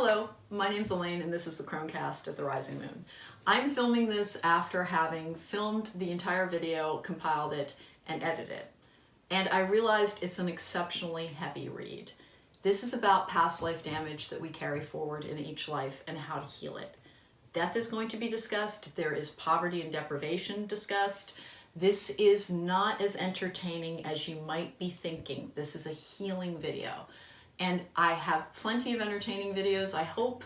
Hello, my name's Elaine and this is the cronecast at the Rising Moon. I'm filming this after having filmed the entire video, compiled it, and edited it. And I realized it's an exceptionally heavy read. This is about past life damage that we carry forward in each life and how to heal it. Death is going to be discussed. There is poverty and deprivation discussed. This is not as entertaining as you might be thinking. This is a healing video. And I have plenty of entertaining videos. I hope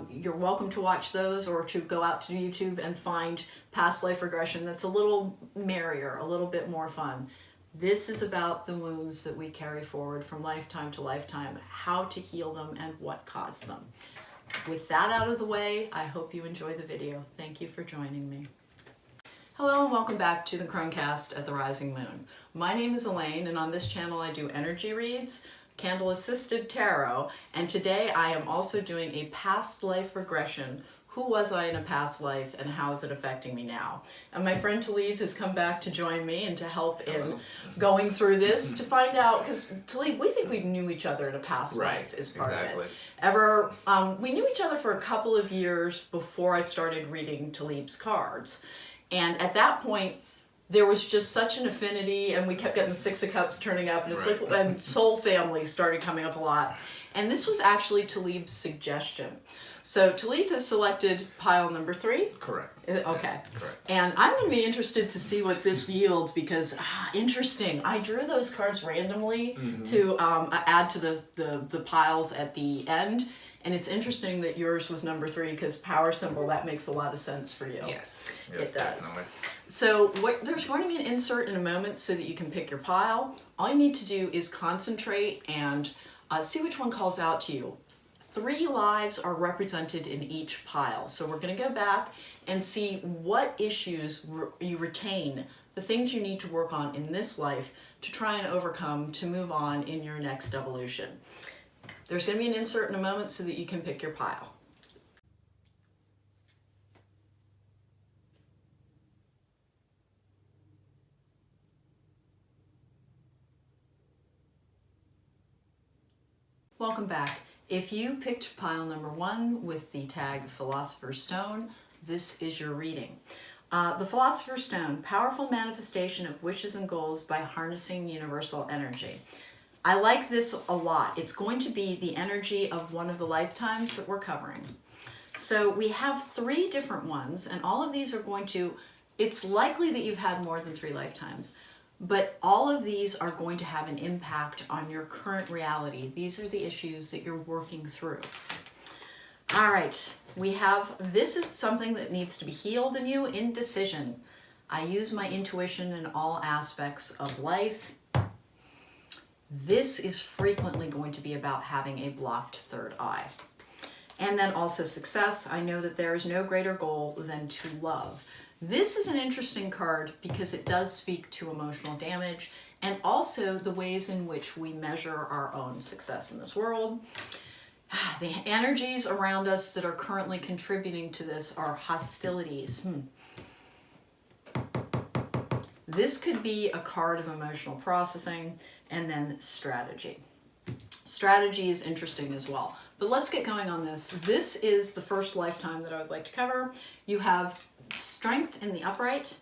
you're welcome to watch those or to go out to YouTube and find past life regression that's a little merrier, a little bit more fun. This is about the wounds that we carry forward from lifetime to lifetime, how to heal them and what caused them. With that out of the way, I hope you enjoy the video. Thank you for joining me. Hello and welcome back to the cronecast at the Rising Moon. My name is Elaine and on this channel I do energy reads, candle-assisted tarot, and today I am also doing a past life regression. Who was I in a past life and how is it affecting me now? And my friend Talib has come back to join me and to help in going through this to find out, because Talib, we think we knew each other in a past life is part of it. We knew each other for a couple of years before I started reading Talib's cards. And at that point, there was just such an affinity, and we kept getting the Six of Cups turning up, and it's like, and soul families started coming up a lot. And this was actually Talib's suggestion. So Talib has selected pile number 3. Correct. Okay. Correct. And I'm going to be interested to see what this yields because, interesting. I drew those cards randomly to add to the piles at the end. And it's interesting that yours was number 3 because power symbol, that makes a lot of sense for you. Yes it does. Definitely. So there's going to be an insert in a moment so that you can pick your pile. All you need to do is concentrate and see which one calls out to you. 3 lives are represented in each pile. So we're going to go back and see what issues you retain, the things you need to work on in this life to try and overcome to move on in your next evolution. There's going to be an insert in a moment so that you can pick your pile. Welcome back. If you picked pile number 1 with the tag Philosopher's Stone, this is your reading. The Philosopher's Stone, powerful manifestation of wishes and goals by harnessing universal energy. I like this a lot. It's going to be the energy of one of the lifetimes that we're covering. So we have 3 different ones, and all of these are going to, it's likely that you've had more than 3 lifetimes, but all of these are going to have an impact on your current reality. These are the issues that you're working through. All right, we have, this is something that needs to be healed in you, indecision. I use my intuition in all aspects of life. This is frequently going to be about having a blocked third eye. And then also success. I know that there is no greater goal than to love. This is an interesting card because it does speak to emotional damage and also the ways in which we measure our own success in this world. The energies around us that are currently contributing to this are hostilities. This could be a card of emotional processing. And then strategy. Strategy is interesting as well. But let's get going on this. This is the first lifetime that I would like to cover. You have strength in the upright.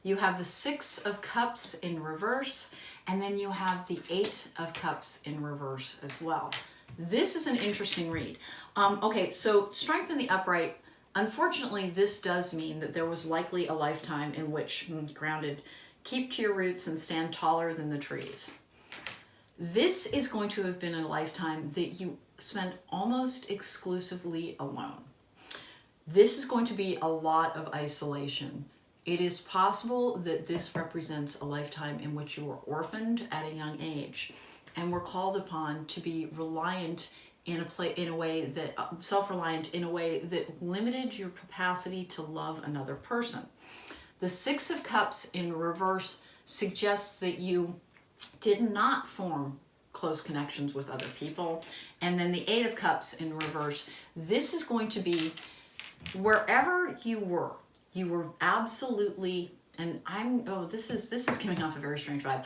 You have the 6 of Cups in reverse. And then you have the 8 of Cups in reverse as well. This is an interesting read. Okay, so strength in the upright. Unfortunately, this does mean that there was likely a lifetime in which, grounded, keep to your roots and stand taller than the trees. This is going to have been a lifetime that you spent almost exclusively alone. This is going to be a lot of isolation. It is possible that this represents a lifetime in which you were orphaned at a young age and were called upon to be reliant self-reliant in a way that limited your capacity to love another person. The 6 of Cups in reverse suggests that you did not form close connections with other people. And then the 8 of Cups in reverse, this is going to be wherever you were absolutely, and this is giving off a very strange vibe.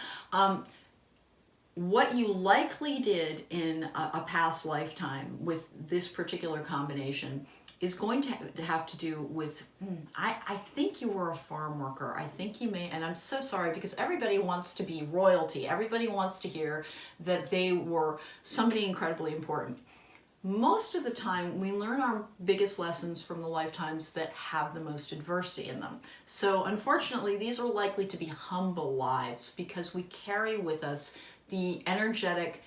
what you likely did in a past lifetime with this particular combination is going to have to do with, I think you were a farm worker. I think you may, and I'm so sorry because everybody wants to be royalty. Everybody wants to hear that they were somebody incredibly important. Most of the time, we learn our biggest lessons from the lifetimes that have the most adversity in them. So unfortunately, these are likely to be humble lives because we carry with us the energetic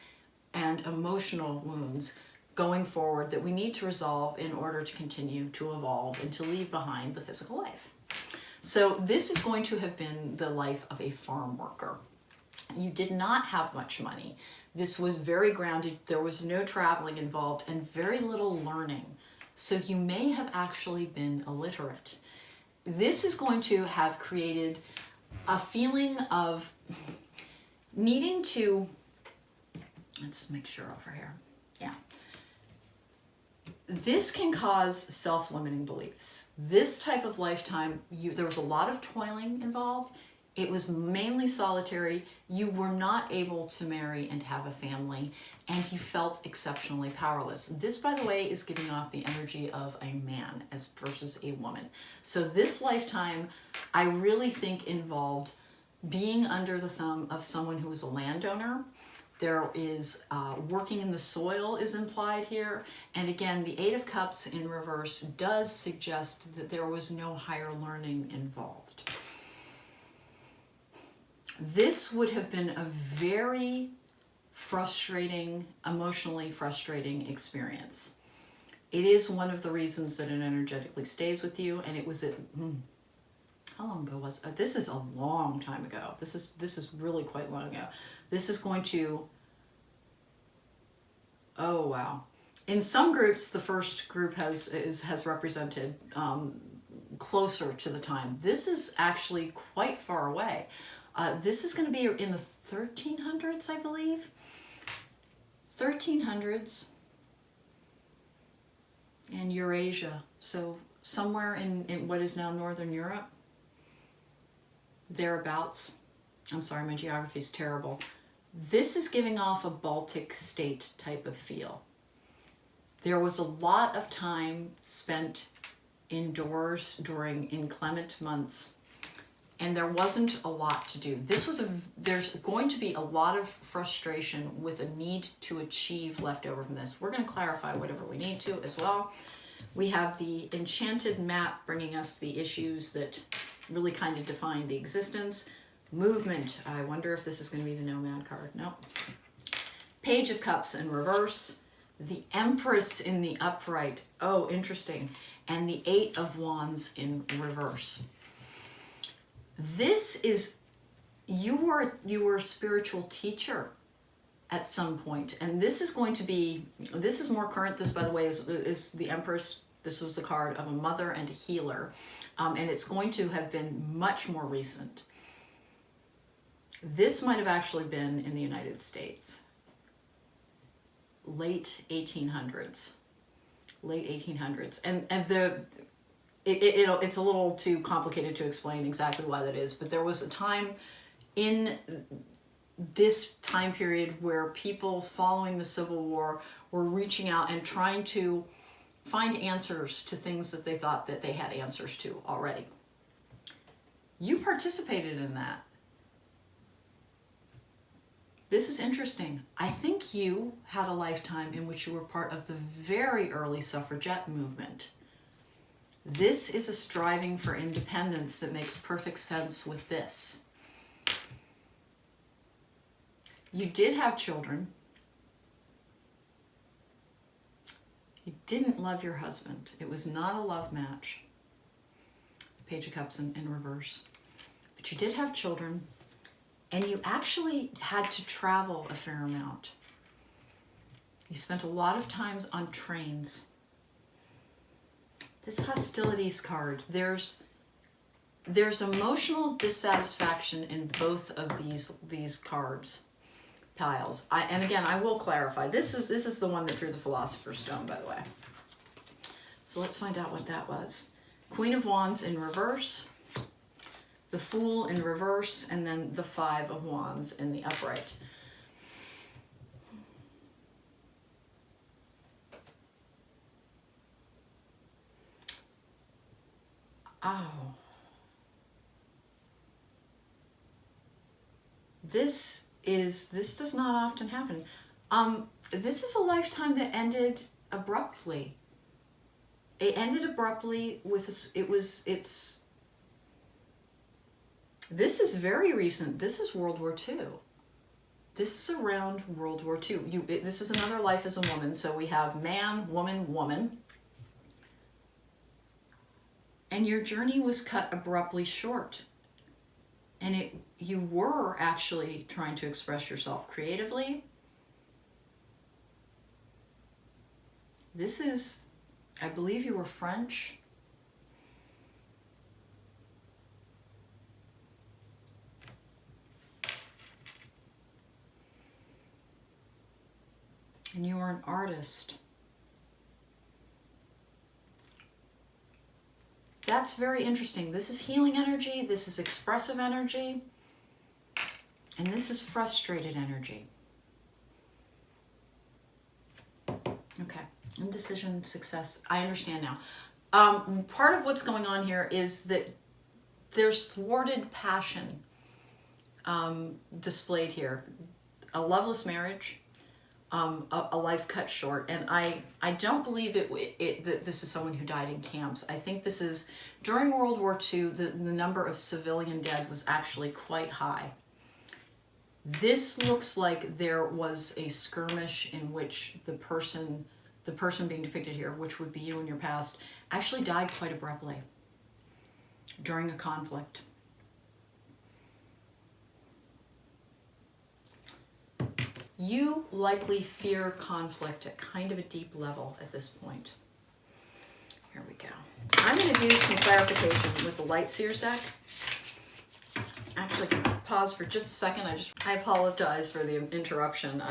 and emotional wounds going forward that we need to resolve in order to continue to evolve and to leave behind the physical life. So this is going to have been the life of a farm worker. You did not have much money. This was very grounded. There was no traveling involved and very little learning. So you may have actually been illiterate. This is going to have created a feeling of needing to, let's make sure over here. Yeah. This can cause self-limiting beliefs. This type of lifetime, there was a lot of toiling involved. It was mainly solitary. You were not able to marry and have a family, and you felt exceptionally powerless. This, by the way, is giving off the energy of a man as versus a woman. So this lifetime, I really think involved being under the thumb of someone who was a landowner. There is working in the soil is implied here. And again, the Eight of Cups in reverse does suggest that there was no higher learning involved. This would have been a very frustrating, emotionally frustrating experience. It is one of the reasons that it energetically stays with you. And it was at, how long ago was it? This is a long time ago. This is really quite long ago. This is going to, oh wow. In some groups, the first group has represented closer to the time. This is actually quite far away. This is going to be in the 1300s, I believe. 1300s in Eurasia. So somewhere in what is now Northern Europe. Thereabouts. I'm sorry, my geography is terrible. This is giving off a Baltic state type of feel. There was a lot of time spent indoors during inclement months, and there wasn't a lot to do. There's going to be a lot of frustration with a need to achieve leftover from this. We're going to clarify whatever we need to as well. We have the enchanted map bringing us the issues that really kind of define the existence. Movement. I wonder if this is going to be the Nomad card. Nope. Page of Cups in reverse. The Empress in the upright. Oh, interesting. And the Eight of Wands in reverse. This is, you were a spiritual teacher at some point. And this is going to be, this is more current. This, by the way, is the Empress. This was the card of a mother and a healer. And it's going to have been much more recent. This might have actually been in the United States. Late 1800s. Late 1800s. And it's a little too complicated to explain exactly why that is, but there was a time in this time period where people following the Civil War were reaching out and trying to find answers to things that they thought that they had answers to already. You participated in that. This is interesting. I think you had a lifetime in which you were part of the very early suffragette movement. This is a striving for independence that makes perfect sense with this. You did have children. You didn't love your husband. It was not a love match. Page of Cups in reverse. But you did have children. And you actually had to travel a fair amount. You spent a lot of times on trains. This hostilities card, there's emotional dissatisfaction in both of these cards piles. And again, I will clarify. This is the one that drew the Philosopher's Stone, by the way. So let's find out what that was. Queen of Wands in reverse. The Fool in reverse, and then the Five of Wands in the upright. Oh. This does not often happen. This is a lifetime that ended abruptly. It ended abruptly with, this is very recent. This is World War II. This is around World War II. This is another life as a woman. So we have man, woman, woman. And your journey was cut abruptly short. And you were actually trying to express yourself creatively. This is, I believe you were French. And you were an artist. That's very interesting. This is healing energy, this is expressive energy, and this is frustrated energy. Okay, indecision, success. I understand now. Part of what's going on here is that there's thwarted passion displayed here. A loveless marriage, a life cut short. And I don't believe that this is someone who died in camps. I think this is, during World War II, the number of civilian dead was actually quite high. This looks like there was a skirmish in which the person being depicted here, which would be you in your past, actually died quite abruptly during a conflict. You likely fear conflict at kind of a deep level at this point. Here we go. I'm going to do some clarification with the Light Seers deck. Actually, pause for just a second. I apologize for the interruption.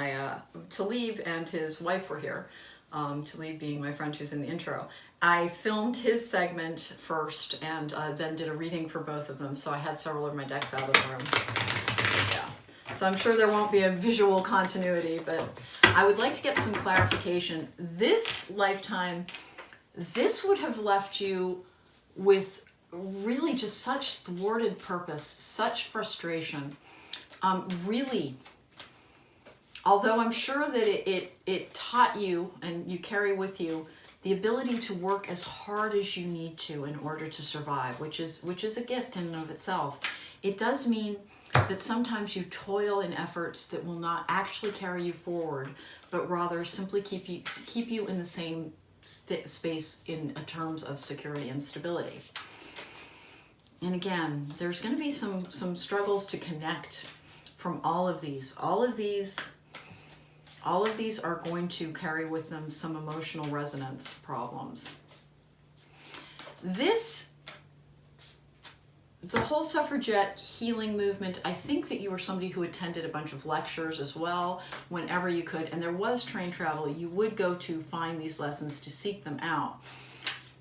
Talib and his wife were here. Talib being my friend who's in the intro. I filmed his segment first and then did a reading for both of them. So I had several of my decks out of the room. Yeah. So I'm sure there won't be a visual continuity, but I would like to get some clarification. This lifetime, this would have left you with really just such thwarted purpose, such frustration. Really, although I'm sure that it taught you, and you carry with you, the ability to work as hard as you need to in order to survive, which is a gift in and of itself. It does mean that sometimes you toil in efforts that will not actually carry you forward, but rather simply keep you in the same space in terms of security and stability. And again, there's going to be some struggles to connect from all of these. All of these are going to carry with them some emotional resonance problems. The whole suffragette healing movement, I think that you were somebody who attended a bunch of lectures as well, whenever you could, and there was train travel. You would go to find these lessons to seek them out.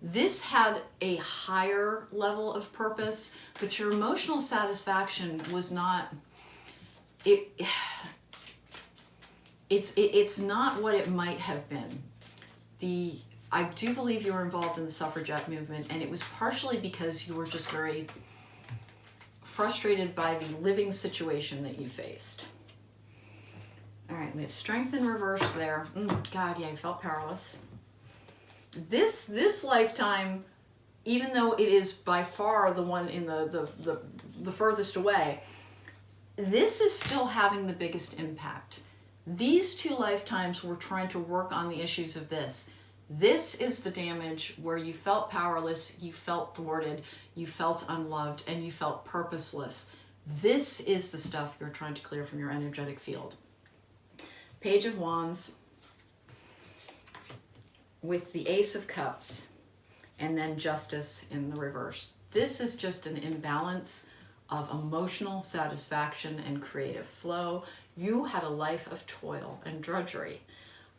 This had a higher level of purpose, but your emotional satisfaction was not, it's not what it might have been. I do believe you were involved in the suffragette movement, and it was partially because you were just very frustrated by the living situation that you faced. All right, we have strength in reverse there. God, yeah, you felt powerless. This lifetime, even though it is by far the one in the furthest away, this is still having the biggest impact. These two lifetimes were trying to work on the issues of this. This is the damage where you felt powerless, you felt thwarted, you felt unloved, and you felt purposeless. This is the stuff you're trying to clear from your energetic field. Page of Wands with the Ace of Cups and then Justice in the reverse. This is just an imbalance of emotional satisfaction and creative flow. You had a life of toil and drudgery.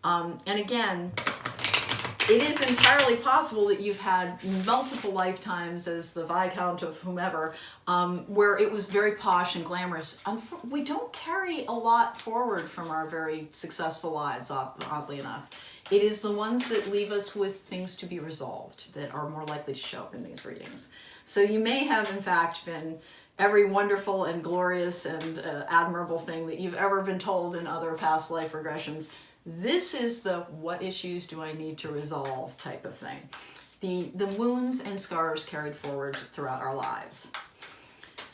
And again, it is entirely possible that you've had multiple lifetimes as the Viscount of whomever, where it was very posh and glamorous. We don't carry a lot forward from our very successful lives, oddly enough. It is the ones that leave us with things to be resolved that are more likely to show up in these readings. So you may have, in fact, been every wonderful and glorious and admirable thing that you've ever been told in other past life regressions. This is the what issues do I need to resolve type of thing. The wounds and scars carried forward throughout our lives.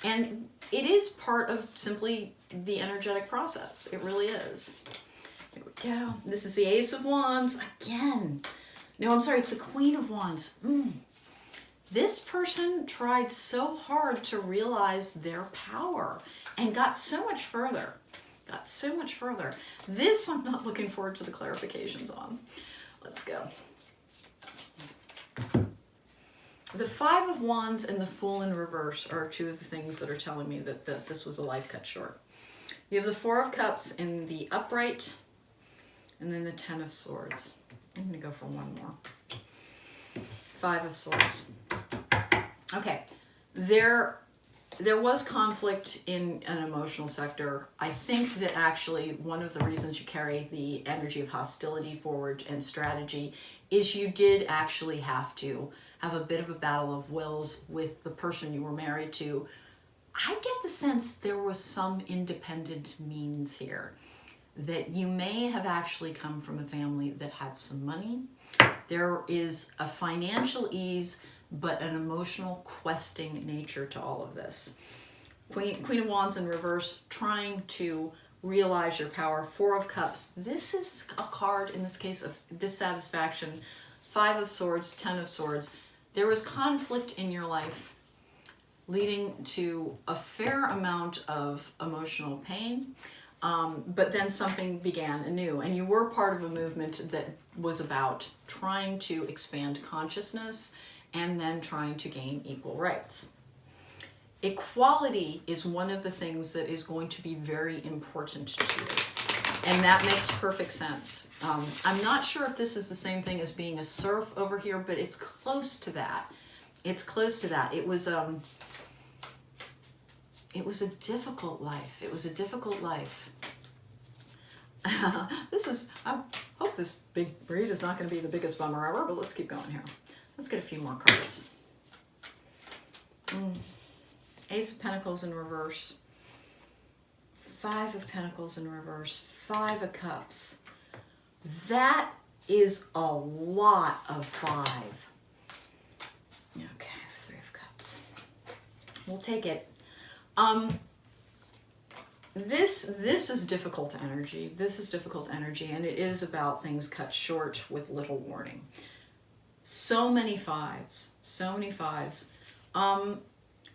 And it is part of simply the energetic process. It really is. Here we go. This is the Ace of Wands again. No, I'm sorry, it's the Queen of Wands. This person tried so hard to realize their power and got so much further. Got so much further. This I'm not looking forward to the clarifications on. Let's go. The Five of Wands and the Fool in reverse are two of the things that are telling me that this was a life cut short. You have the Four of Cups in the upright, and then the Ten of Swords. I'm going to go for one more. Five of Swords. Okay, there was conflict in an emotional sector. I think that actually one of the reasons you carry the energy of hostility forward and strategy is you did actually have to have a bit of a battle of wills with the person you were married to. I get the sense there was some independent means here, that you may have actually come from a family that had some money. There is a financial ease, but an emotional questing nature to all of this. Queen of Wands in reverse, trying to realize your power. Four of Cups. This is a card, in this case, of dissatisfaction. Five of Swords, Ten of Swords. There was conflict in your life leading to a fair amount of emotional pain, but then something began anew. And you were part of a movement that was about trying to expand consciousness and then trying to gain equal rights. Equality is one of the things that is going to be very important to you. And that makes perfect sense. I'm not sure if this is the same thing as being a serf over here, but it's close to that. It's close to that. It was a difficult life. It was a difficult life. I hope this big read is not going to be the biggest bummer ever, but let's keep going here. Let's get a few more cards. Ace of Pentacles in reverse. Five of Pentacles in reverse. Five of Cups. That is a lot of five. Okay, Three of Cups. We'll take it. This is difficult energy. This is difficult energy, and it is about things cut short with little warning. So many fives. So many fives.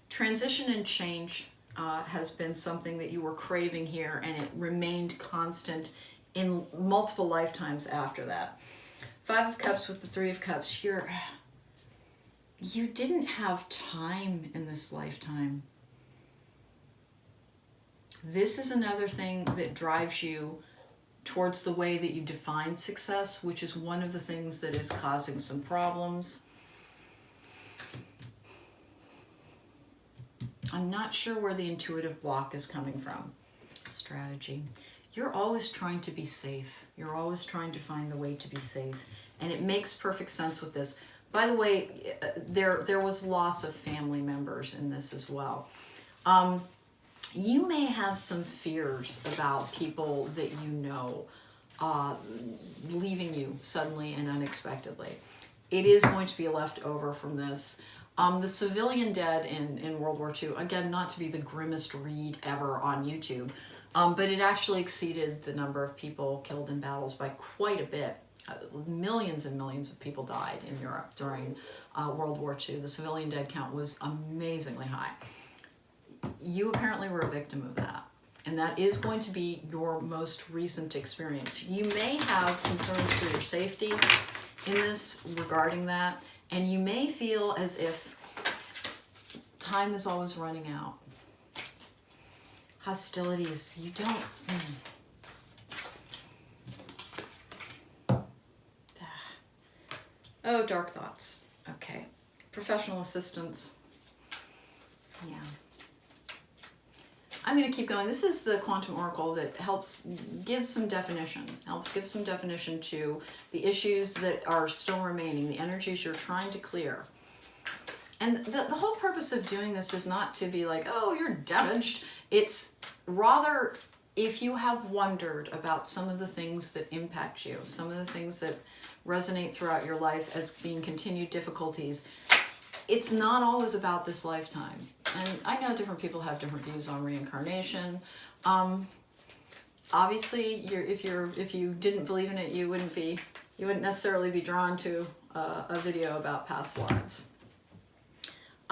Transition and change has been something that you were craving here, and it remained constant in multiple lifetimes after that. Five of Cups with the Three of Cups. You didn't have time in this lifetime. This is another thing that drives you towards the way that you define success, which is one of the things that is causing some problems. I'm not sure where the intuitive block is coming from. Strategy. You're always trying to be safe. You're always trying to find the way to be safe. And it makes perfect sense with this. By the way, there was loss of family members in this as well. You may have some fears about people that you know leaving you suddenly and unexpectedly. It is going to be a leftover from this. The civilian dead in World War II, again, not to be the grimmest read ever on YouTube, but it actually exceeded the number of people killed in battles by quite a bit. Millions and millions of people died in Europe during World War II. The civilian dead count was amazingly high. You apparently were a victim of that, and that is going to be your most recent experience. You may have concerns for your safety in this regarding that, and you may feel as if time is always running out. Hostilities, you don't... Oh, dark thoughts. Okay. Professional assistance. Yeah. I'm going to keep going. This is the Quantum Oracle that helps give some definition. Helps give some definition to the issues that are still remaining, the energies you're trying to clear. And the whole purpose of doing this is not to be like, oh, you're damaged. It's rather, if you have wondered about some of the things that impact you, some of the things that resonate throughout your life as being continued difficulties, it's not always about this lifetime. And I know different people have different views on reincarnation. Obviously, if you didn't believe in it, you wouldn't necessarily be drawn to a video about past lives.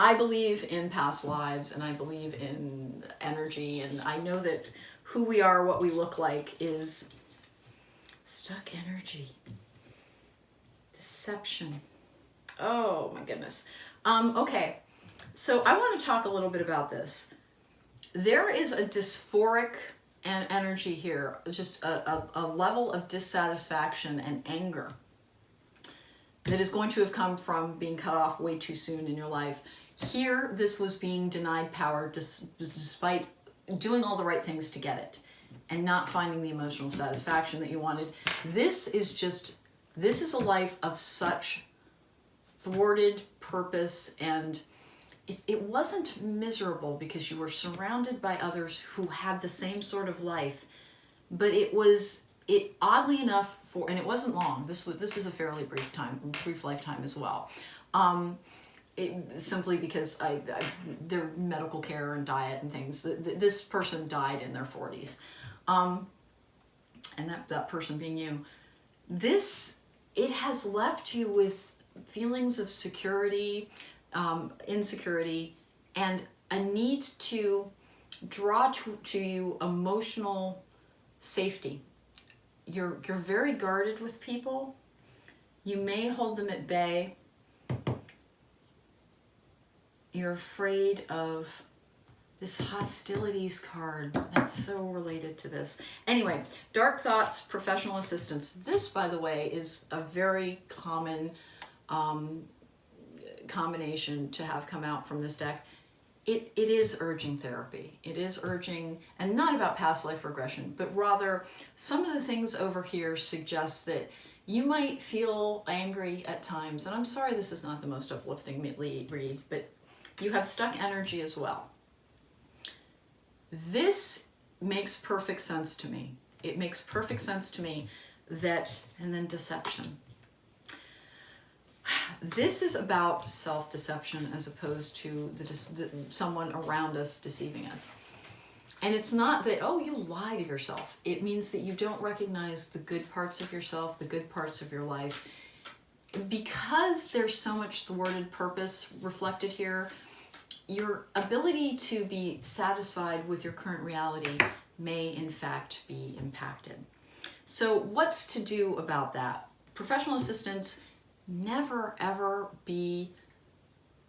I believe in past lives, and I believe in energy, and I know that who we are, what we look like, is stuck energy, deception. Oh my goodness. Okay, so I want to talk a little bit about this. There is a dysphoric and energy here, just a level of dissatisfaction and anger that is going to have come from being cut off way too soon in your life. Here, this was being denied power despite doing all the right things to get it and not finding the emotional satisfaction that you wanted. This is a life of such thwarted purpose, and it wasn't miserable because you were surrounded by others who had the same sort of life, but it oddly enough and it wasn't long. This is a fairly brief lifetime as well. Simply because their medical care and diet and things. This person died in their 40s, and that person being you. It has left you with feelings of security, insecurity, and a need to draw to you emotional safety. You're very guarded with people. You may hold them at bay. You're afraid of this hostilities card. That's so related to this. Anyway, dark thoughts, professional assistance. This, by the way, is a very common combination to have come out from this deck. It is urging therapy. It is urging, and not about past life regression, but rather some of the things over here suggest that you might feel angry at times. And I'm sorry this is not the most uplifting read, but you have stuck energy as well. This makes perfect sense to me. It makes perfect sense to me that, and then deception. This is about self-deception as opposed to someone around us deceiving us. And it's not that, oh, you lie to yourself. It means that you don't recognize the good parts of yourself, the good parts of your life. Because there's so much thwarted purpose reflected here, your ability to be satisfied with your current reality may in fact be impacted. So what's to do about that? Professional assistance. Never ever be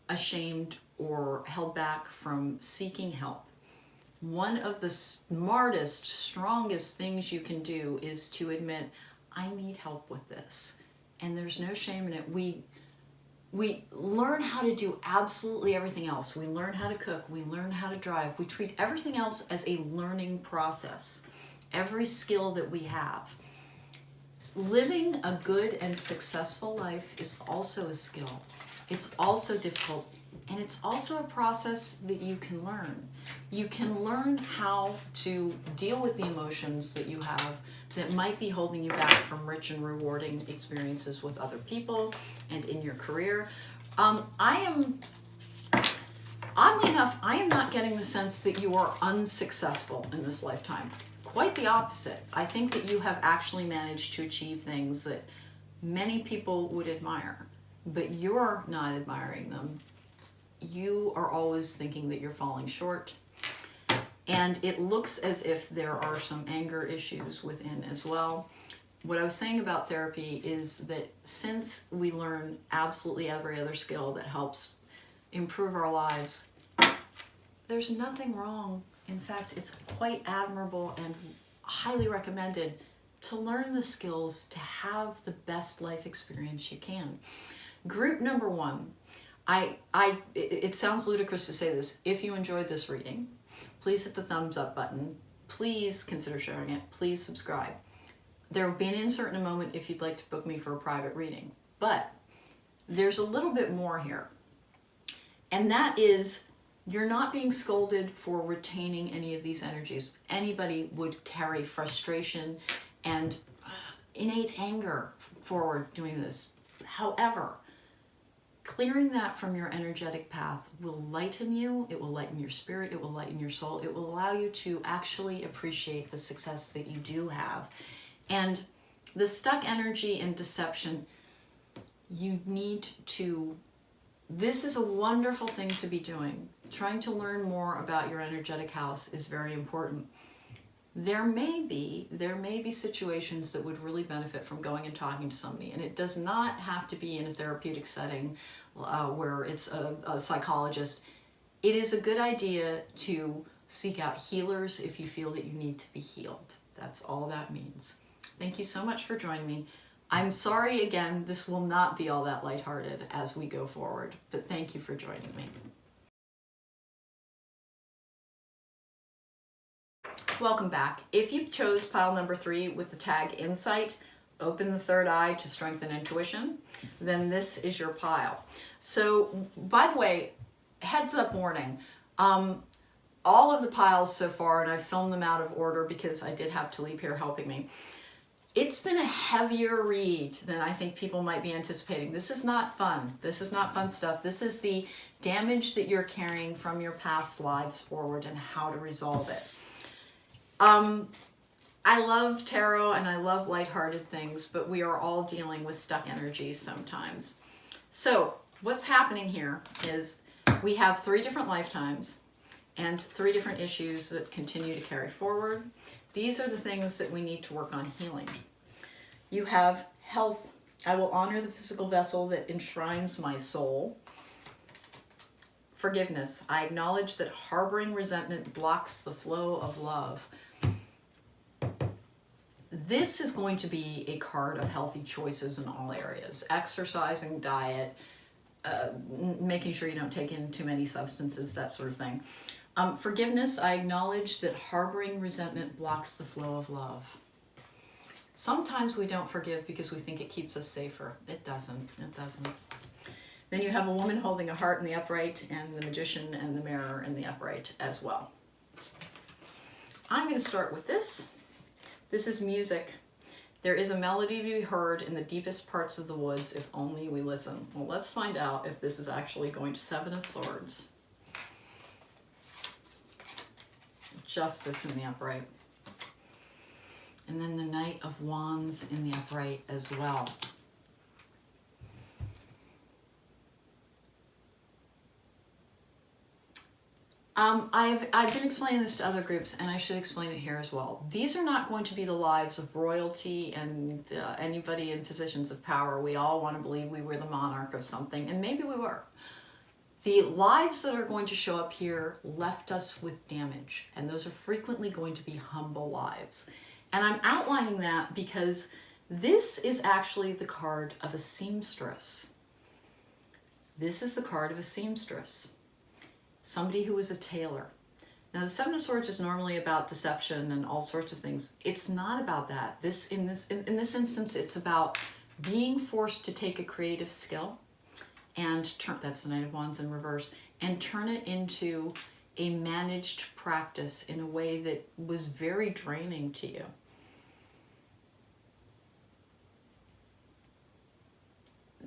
ashamed or held back from seeking help. One of the smartest, strongest things you can do is to admit, I need help with this. And there's no shame in it. We learn how to do absolutely everything else. We learn how to cook. We learn how to drive. We treat everything else as a learning process. Every skill that we have. Living a good and successful life is also a skill. It's also difficult, and it's also a process that you can learn. You can learn how to deal with the emotions that you have that might be holding you back from rich and rewarding experiences with other people and in your career. Oddly enough, I am not getting the sense that you are unsuccessful in this lifetime. Quite the opposite. I think that you have actually managed to achieve things that many people would admire, but you're not admiring them. You are always thinking that you're falling short. And it looks as if there are some anger issues within as well. What I was saying about therapy is that since we learn absolutely every other skill that helps improve our lives, there's nothing wrong. In fact, it's quite admirable and highly recommended to learn the skills to have the best life experience you can. Group number one, it sounds ludicrous to say this. If you enjoyed this reading, please hit the thumbs up button. Please consider sharing it. Please subscribe. There will be an insert in a moment if you'd like to book me for a private reading. But there's a little bit more here. And that is, you're not being scolded for retaining any of these energies. Anybody would carry frustration and innate anger forward doing this. However, clearing that from your energetic path will lighten you, it will lighten your spirit, it will lighten your soul, it will allow you to actually appreciate the success that you do have. And the stuck energy and deception, you need to, this is a wonderful thing to be doing. Trying to learn more about your energetic house is very important. There may be situations that would really benefit from going and talking to somebody, and it does not have to be in a therapeutic setting where it's a psychologist. It is a good idea to seek out healers if you feel that you need to be healed. That's all that means. Thank you so much for joining me. I'm sorry again, this will not be all that lighthearted as we go forward, but thank you for joining me. Welcome back. If you chose pile number 3 with the tag Insight, open the third eye to strengthen intuition, then this is your pile. So, by the way, heads up warning, all of the piles so far, and I've filmed them out of order because I did have Talib here helping me, it's been a heavier read than I think people might be anticipating. This is not fun. This is not fun stuff. This is the damage that you're carrying from your past lives forward and how to resolve it. I love tarot and I love lighthearted things, but we are all dealing with stuck energies sometimes. So what's happening here is we have 3 different lifetimes and 3 different issues that continue to carry forward. These are the things that we need to work on healing. You have health. I will honor the physical vessel that enshrines my soul. Forgiveness. I acknowledge that harboring resentment blocks the flow of love. This is going to be a card of healthy choices in all areas. Exercising, diet, making sure you don't take in too many substances, that sort of thing. Forgiveness, I acknowledge that harboring resentment blocks the flow of love. Sometimes we don't forgive because we think it keeps us safer. It doesn't. It doesn't. Then you have a woman holding a heart in the upright and the magician and the mirror in the upright as well. I'm going to start with this. This is music. There is a melody to be heard in the deepest parts of the woods if only we listen. Well, let's find out if this is actually going to 7 of Swords. Justice in the upright. And then the Knight of Wands in the upright as well. I've been explaining this to other groups, and I should explain it here as well. These are not going to be the lives of royalty and anybody in positions of power. We all want to believe we were the monarch of something, and maybe we were. The lives that are going to show up here left us with damage, and those are frequently going to be humble lives. And I'm outlining that because this is actually the card of a seamstress. This is the card of a seamstress. Somebody who is a tailor. Now, the 7 of Swords is normally about deception and all sorts of things. It's not about that. In this instance, it's about being forced to take a creative skill and that's the Knight of Wands in reverse, and turn it into a managed practice in a way that was very draining to you.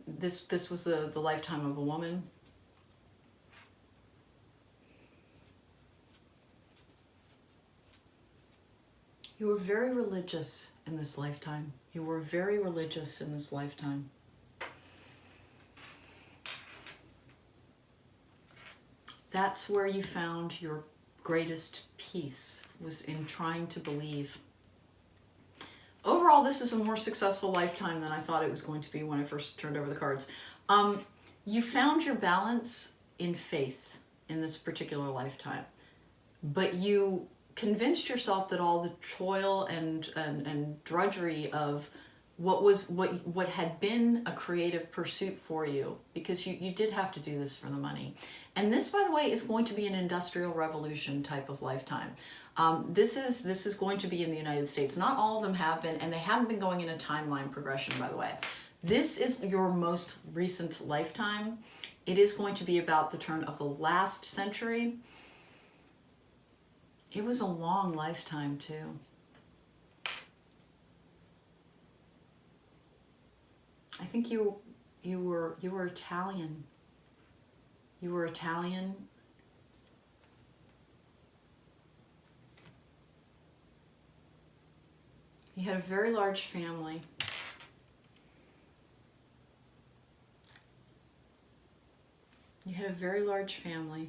This was the lifetime of a woman. You were very religious in this lifetime. You were very religious in this lifetime. That's where you found your greatest peace, was in trying to believe. Overall, this is a more successful lifetime than I thought it was going to be when I first turned over the cards. You found your balance in faith in this particular lifetime, but you convinced yourself that all the toil and drudgery of what had been a creative pursuit for you, because you did have to do this for the money. And this, by the way, is going to be an industrial revolution type of lifetime. This is going to be in the United States. Not all of them have been, and they haven't been going in a timeline progression, by the way. This is your most recent lifetime, It is going to be about the turn of the last century. It was a long lifetime too. I think you were Italian. You were Italian. You had a very large family. You had a very large family.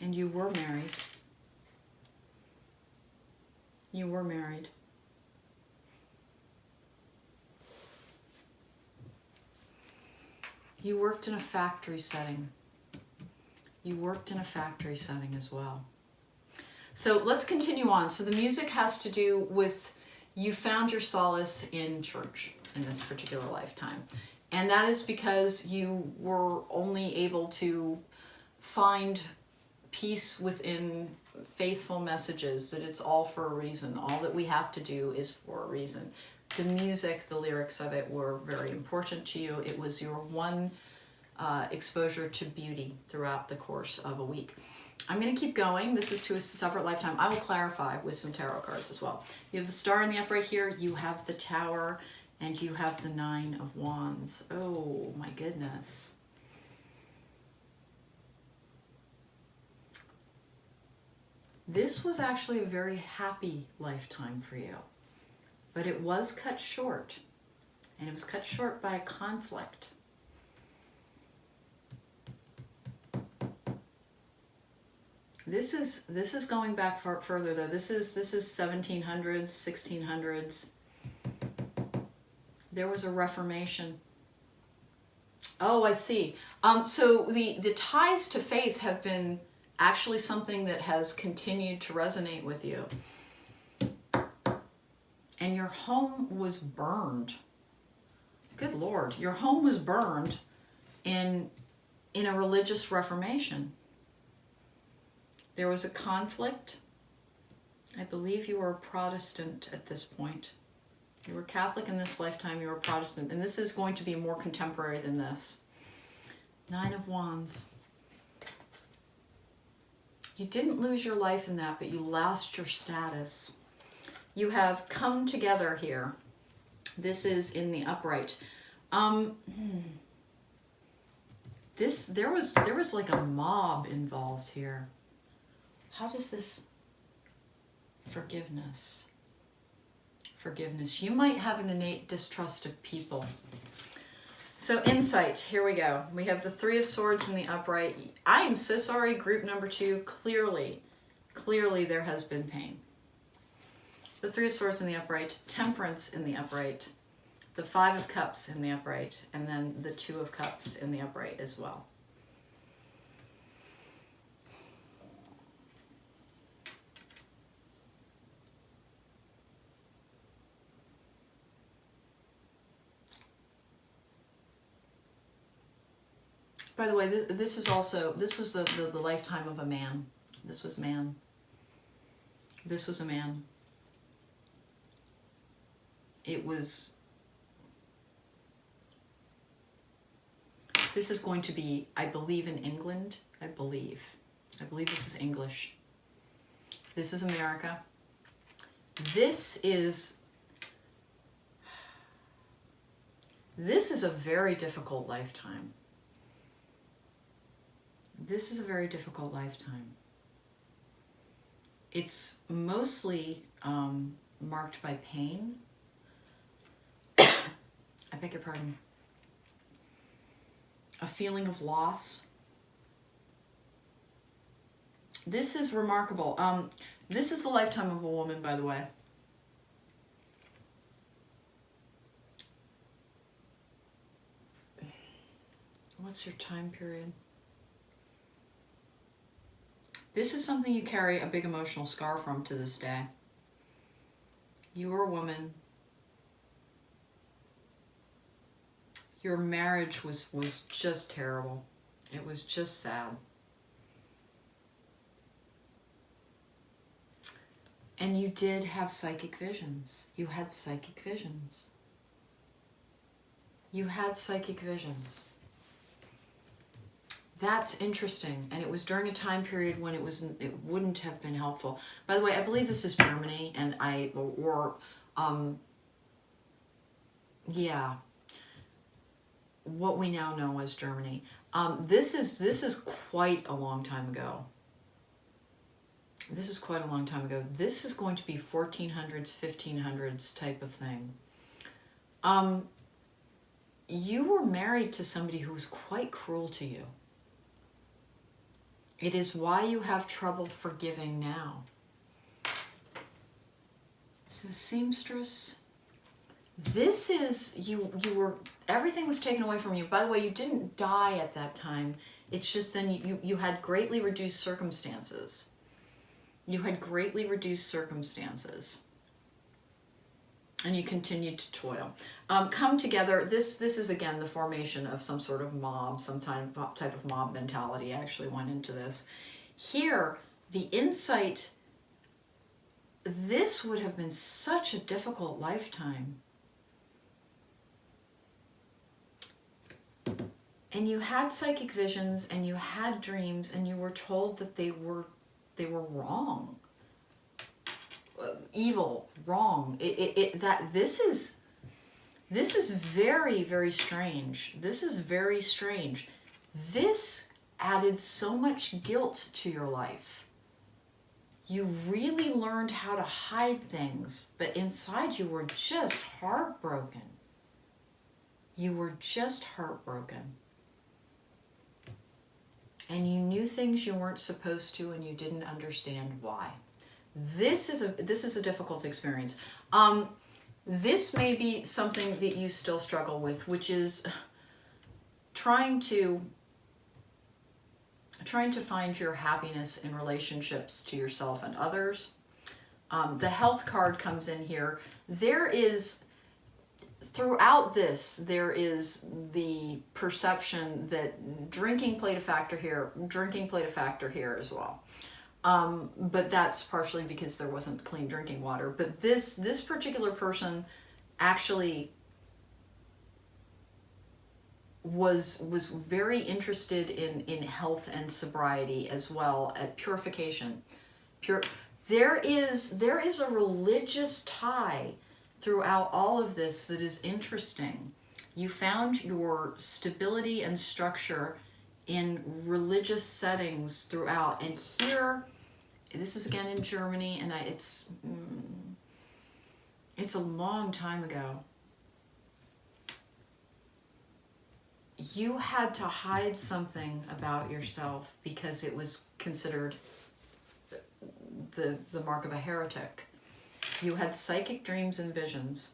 And you were married. You were married. You worked in a factory setting. You worked in a factory setting as well. So let's continue on. So the music has to do with, you found your solace in church in this particular lifetime. And that is because you were only able to find peace within faithful messages, that it's all for a reason. All that we have to do is for a reason. The music, the lyrics of it were very important to you. It was your one exposure to beauty throughout the course of a week. I'm going to keep going. This is to a separate lifetime. I will clarify with some tarot cards as well. You have the Star in the upright here. You have the Tower, and you have the Nine of Wands. Oh my goodness. This was actually a very happy lifetime for you, but it was cut short, and it was cut short by a conflict. This is going back further though. This is 1700s, 1600s. There was a Reformation. Oh, I see. So the ties to faith have been actually something that has continued to resonate with you. And your home was burned. Good Lord, your home was burned in a religious reformation. There was a conflict. I believe you were a Protestant at this point. You were Catholic in this lifetime, you were Protestant. And this is going to be more contemporary than this. Nine of Wands. You didn't lose your life in that, but you lost your status. You have come together here. This is in the upright. There was like a mob involved here. How does this forgiveness? Forgiveness. You might have an innate distrust of people. So insight, here we go. We have the Three of Swords in the upright. I am so sorry, group number 2. Clearly there has been pain. The Three of Swords in the upright, Temperance in the upright, the Five of Cups in the upright, and then the Two of Cups in the upright as well. By the way, this was the lifetime of a man. This was man. This was a man. It was... This is going to be, I believe, in England. I believe this is English. This is America. This is a very difficult lifetime. This is a very difficult lifetime. It's mostly marked by pain. I beg your pardon. A feeling of loss. This is remarkable. This is the lifetime of a woman, by the way. What's your time period? This is something you carry a big emotional scar from to this day. You were a woman. Your marriage was just terrible. It was just sad. And you did have psychic visions. You had psychic visions. You had psychic visions. That's interesting, and it was during a time period when it wouldn't have been helpful. By the way, I believe this is Germany, and yeah, what we now know as Germany. This is quite a long time ago. This is quite a long time ago. This is going to be 1400s, 1500s type of thing. You were married to somebody who was quite cruel to you. It is why you have trouble forgiving now. So seamstress, this is, you were, everything was taken away from you. By the way, you didn't die at that time. It's just then you had greatly reduced circumstances. You had greatly reduced circumstances. And you continued to toil. Come together. This is, again, the formation of some sort of mob, some type of mob mentality actually went into this. Here, the insight, this would have been such a difficult lifetime. And you had psychic visions, and you had dreams, and you were told that they were wrong. Evil, wrong. This is very, very strange. This is very strange. This added so much guilt to your life. You really learned how to hide things, but inside you were just heartbroken. You were just heartbroken. And you knew things you weren't supposed to, and you didn't understand why. This is a difficult experience. This may be something that you still struggle with, which is trying to find your happiness in relationships to yourself and others. The health card comes in here. There is, throughout this, there is the perception that drinking played a factor here, as well. But that's partially because there wasn't clean drinking water. But this particular person actually was very interested in health and sobriety as well, at purification. There is a religious tie throughout all of this that is interesting. You found your stability and structure in religious settings throughout, and here, this is again in Germany, and it's a long time ago. You had to hide something about yourself because it was considered the mark of a heretic. You had psychic dreams and visions,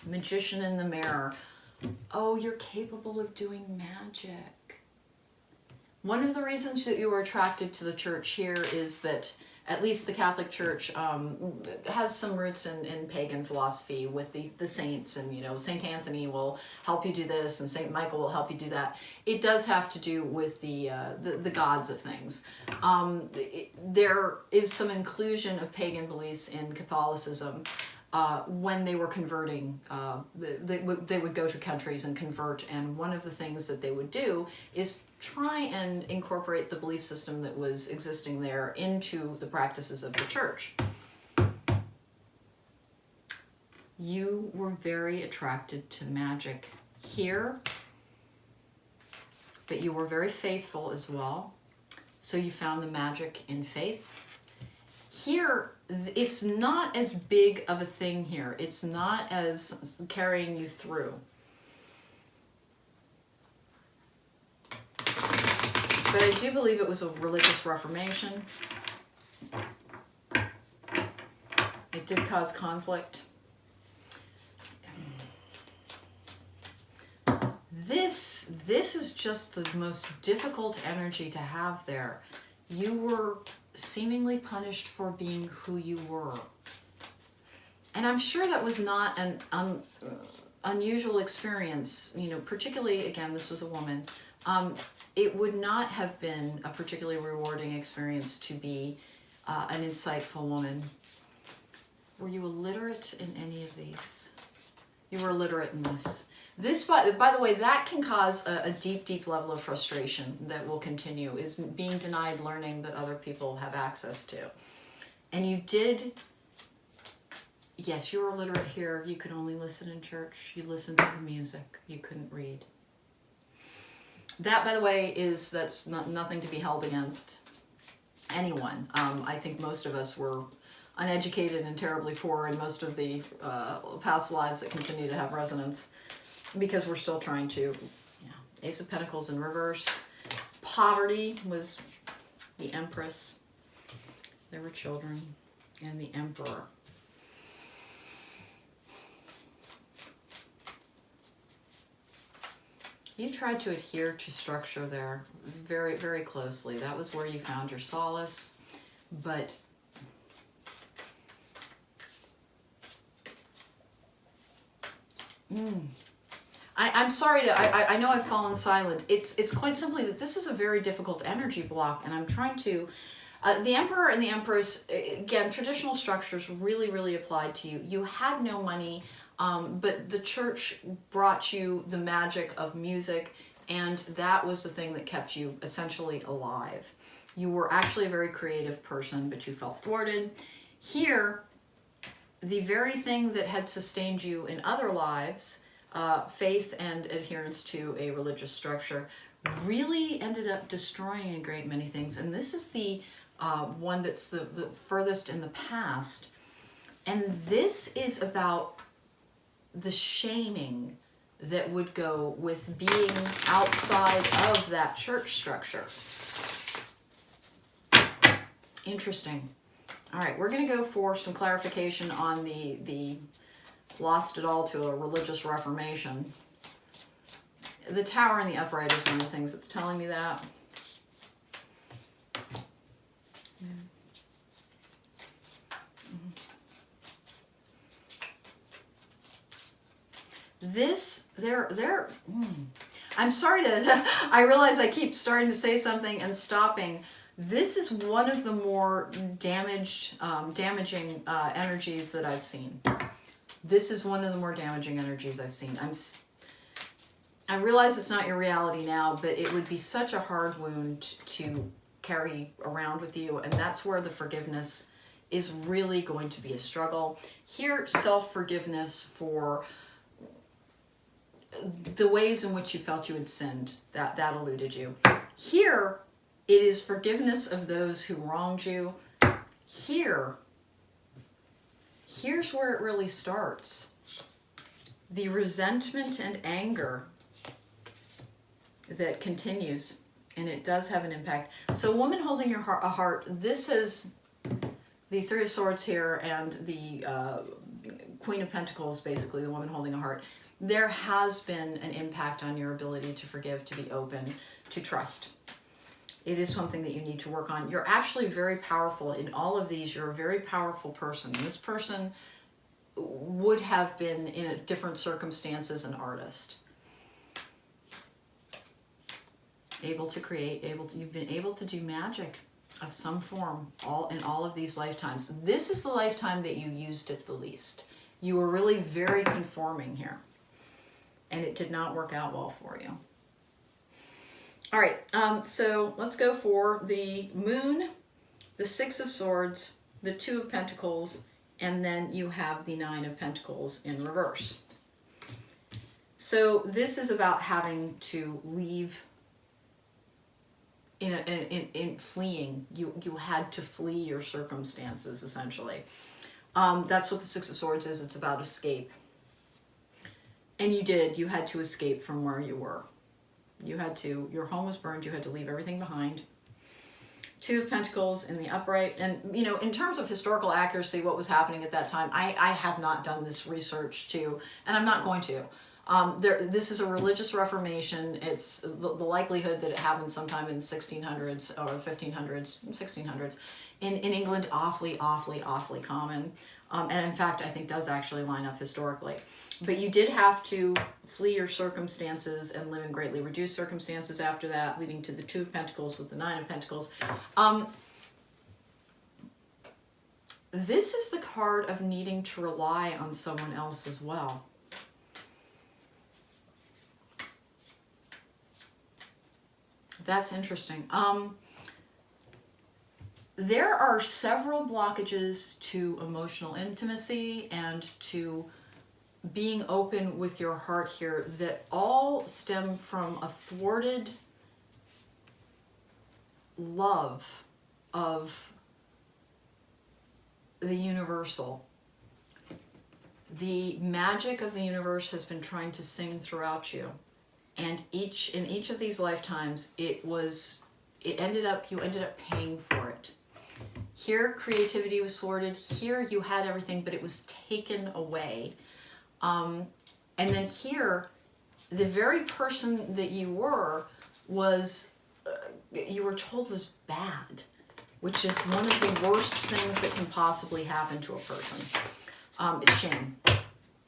magician in the mirror. Oh, you're capable of doing magic. One of the reasons that you were attracted to the church here is that at least the Catholic Church has some roots in pagan philosophy with the saints, and Saint Anthony will help you do this, and Saint Michael will help you do that. It does have to do with the gods of things. There is some inclusion of pagan beliefs in Catholicism. When they were converting, they would go to countries and convert, and one of the things that they would do is try and incorporate the belief system that was existing there into the practices of the church. You were very attracted to magic here, but you were very faithful as well. So you found the magic in faith. Here, it's not as big of a thing here. It's not as carrying you through. But I do believe it was a religious reformation. It did cause conflict. This is just the most difficult energy to have there. You were seemingly punished for being who you were. And I'm sure that was not an unusual experience, particularly, again, this was a woman. It would not have been a particularly rewarding experience to be an insightful woman. Were you illiterate in any of these? You were illiterate in this. This, by the way, that can cause a deep, deep level of frustration that will continue, is being denied learning that other people have access to. And you did, yes, you were illiterate here. You could only listen in church. You listened to the music. You couldn't read. That, by the way, that's nothing to be held against anyone. I think most of us were uneducated and terribly poor in most of the past lives that continue to have resonance, because we're still trying to, Ace of Pentacles in reverse. Poverty was the Empress. There were children. And the Emperor. You tried to adhere to structure there very, very closely. That was where you found your solace. But I'm sorry I know I've fallen silent. It's quite simply that this is a very difficult energy block, and I'm trying to, the Emperor and the Empress, again, traditional structures really, really applied to you. You had no money, but the church brought you the magic of music, and that was the thing that kept you essentially alive. You were actually a very creative person, but you felt thwarted. Here, the very thing that had sustained you in other lives, faith and adherence to a religious structure, really ended up destroying a great many things. And this is the one that's the furthest in the past. And this is about the shaming that would go with being outside of that church structure. Interesting. All right, we're going to go for some clarification on the lost it all to a religious reformation. The Tower and the Upright is one of the things that's telling me that. I'm sorry to, I realize I keep starting to say something and stopping. This is one of the more damaging energies that I've seen. This is one of the more damaging energies I've seen. I realize it's not your reality now, but it would be such a hard wound to carry around with you, and that's where the forgiveness is really going to be a struggle. Here, self-forgiveness for the ways in which you felt you had sinned, that eluded you. Here, it is forgiveness of those who wronged you. Here's where it really starts. The resentment and anger that continues, and it does have an impact. So, woman holding a heart, this is the Three of Swords here and the Queen of Pentacles, basically the woman holding a heart. There has been an impact on your ability to forgive, to be open, to trust. It is something that you need to work on. You're actually very powerful in all of these. You're a very powerful person. This person would have been, in different circumstances, an artist. Able to create, you've been able to do magic of some form in all of these lifetimes. This is the lifetime that you used it the least. You were really very conforming here, and it did not work out well for you. All right, so let's go for the Moon, the Six of Swords, the Two of Pentacles, and then you have the Nine of Pentacles in reverse. So this is about having to leave in fleeing. You had to flee your circumstances, essentially. That's what the Six of Swords is. It's about escape. And you did. You had to escape from where you were. Your home was burned. You had to leave everything behind. Two of Pentacles in the upright. And, in terms of historical accuracy, what was happening at that time, I have not done this research and I'm not going to. This is a religious reformation. It's the likelihood that it happened sometime in the 1600s or 1500s, 1600s. In England, awfully, awfully, awfully common. And in fact, I think does actually line up historically. But you did have to flee your circumstances and live in greatly reduced circumstances after that, leading to the Two of Pentacles with the Nine of Pentacles. This is the card of needing to rely on someone else as well. That's interesting. There are several blockages to emotional intimacy and to being open with your heart here that all stem from a thwarted love of the universal. The magic of the universe has been trying to sing throughout you, and in each of these lifetimes you ended up paying for it. Here creativity was thwarted, here you had everything, but it was taken away. And then here, the very person that you were you were told was bad, which is one of the worst things that can possibly happen to a person. It's shame.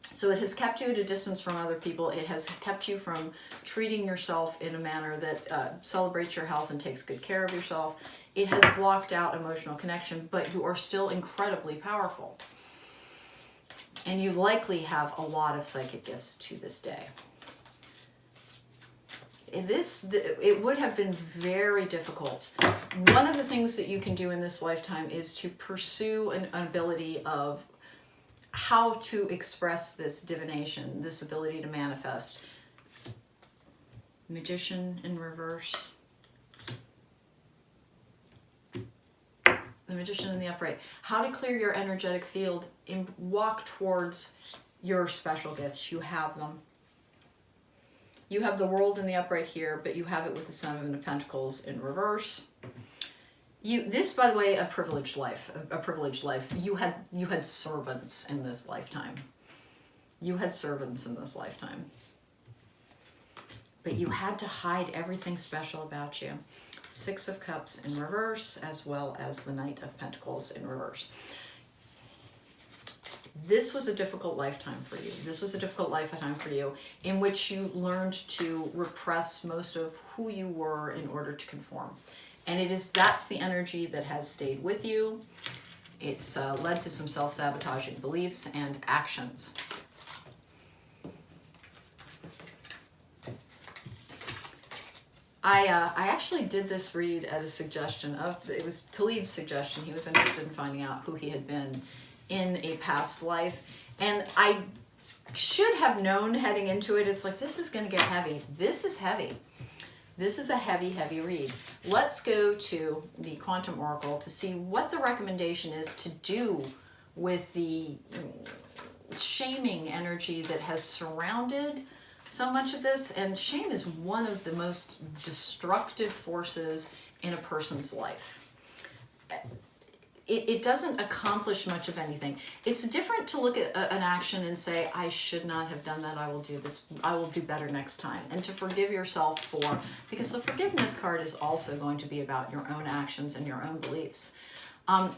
So it has kept you at a distance from other people. It has kept you from treating yourself in a manner that celebrates your health and takes good care of yourself. It has blocked out emotional connection, but you are still incredibly powerful. And you likely have a lot of psychic gifts to this day. It would have been very difficult. One of the things that you can do in this lifetime is to pursue an ability of how to express this divination, this ability to manifest. Magician in reverse. The Magician in the upright. How to clear your energetic field and walk towards your special gifts. You have them. You have the World in the upright here, but you have it with the Seven of Pentacles in reverse. This, by the way, a privileged life. A privileged life. You had servants in this lifetime. You had servants in this lifetime. But you had to hide everything special about you. Six of Cups in reverse, as well as the Knight of Pentacles in reverse. This was a difficult lifetime for you. This was a difficult lifetime for you in which you learned to repress most of who you were in order to conform. And that's the energy that has stayed with you. It's led to some self-sabotaging beliefs and actions. I actually did this read at a suggestion it was Talib's suggestion. He was interested in finding out who he had been in a past life. And I should have known heading into it, it's like, this is going to get heavy. This is heavy. This is a heavy, heavy read. Let's go to the Quantum Oracle to see what the recommendation is to do with the shaming energy that has surrounded so much of this. And shame is one of the most destructive forces in a person's life. It doesn't accomplish much of anything. It's different to look at an action and say, I should not have done that, I will do this, I will do better next time. And to forgive yourself because the forgiveness card is also going to be about your own actions and your own beliefs.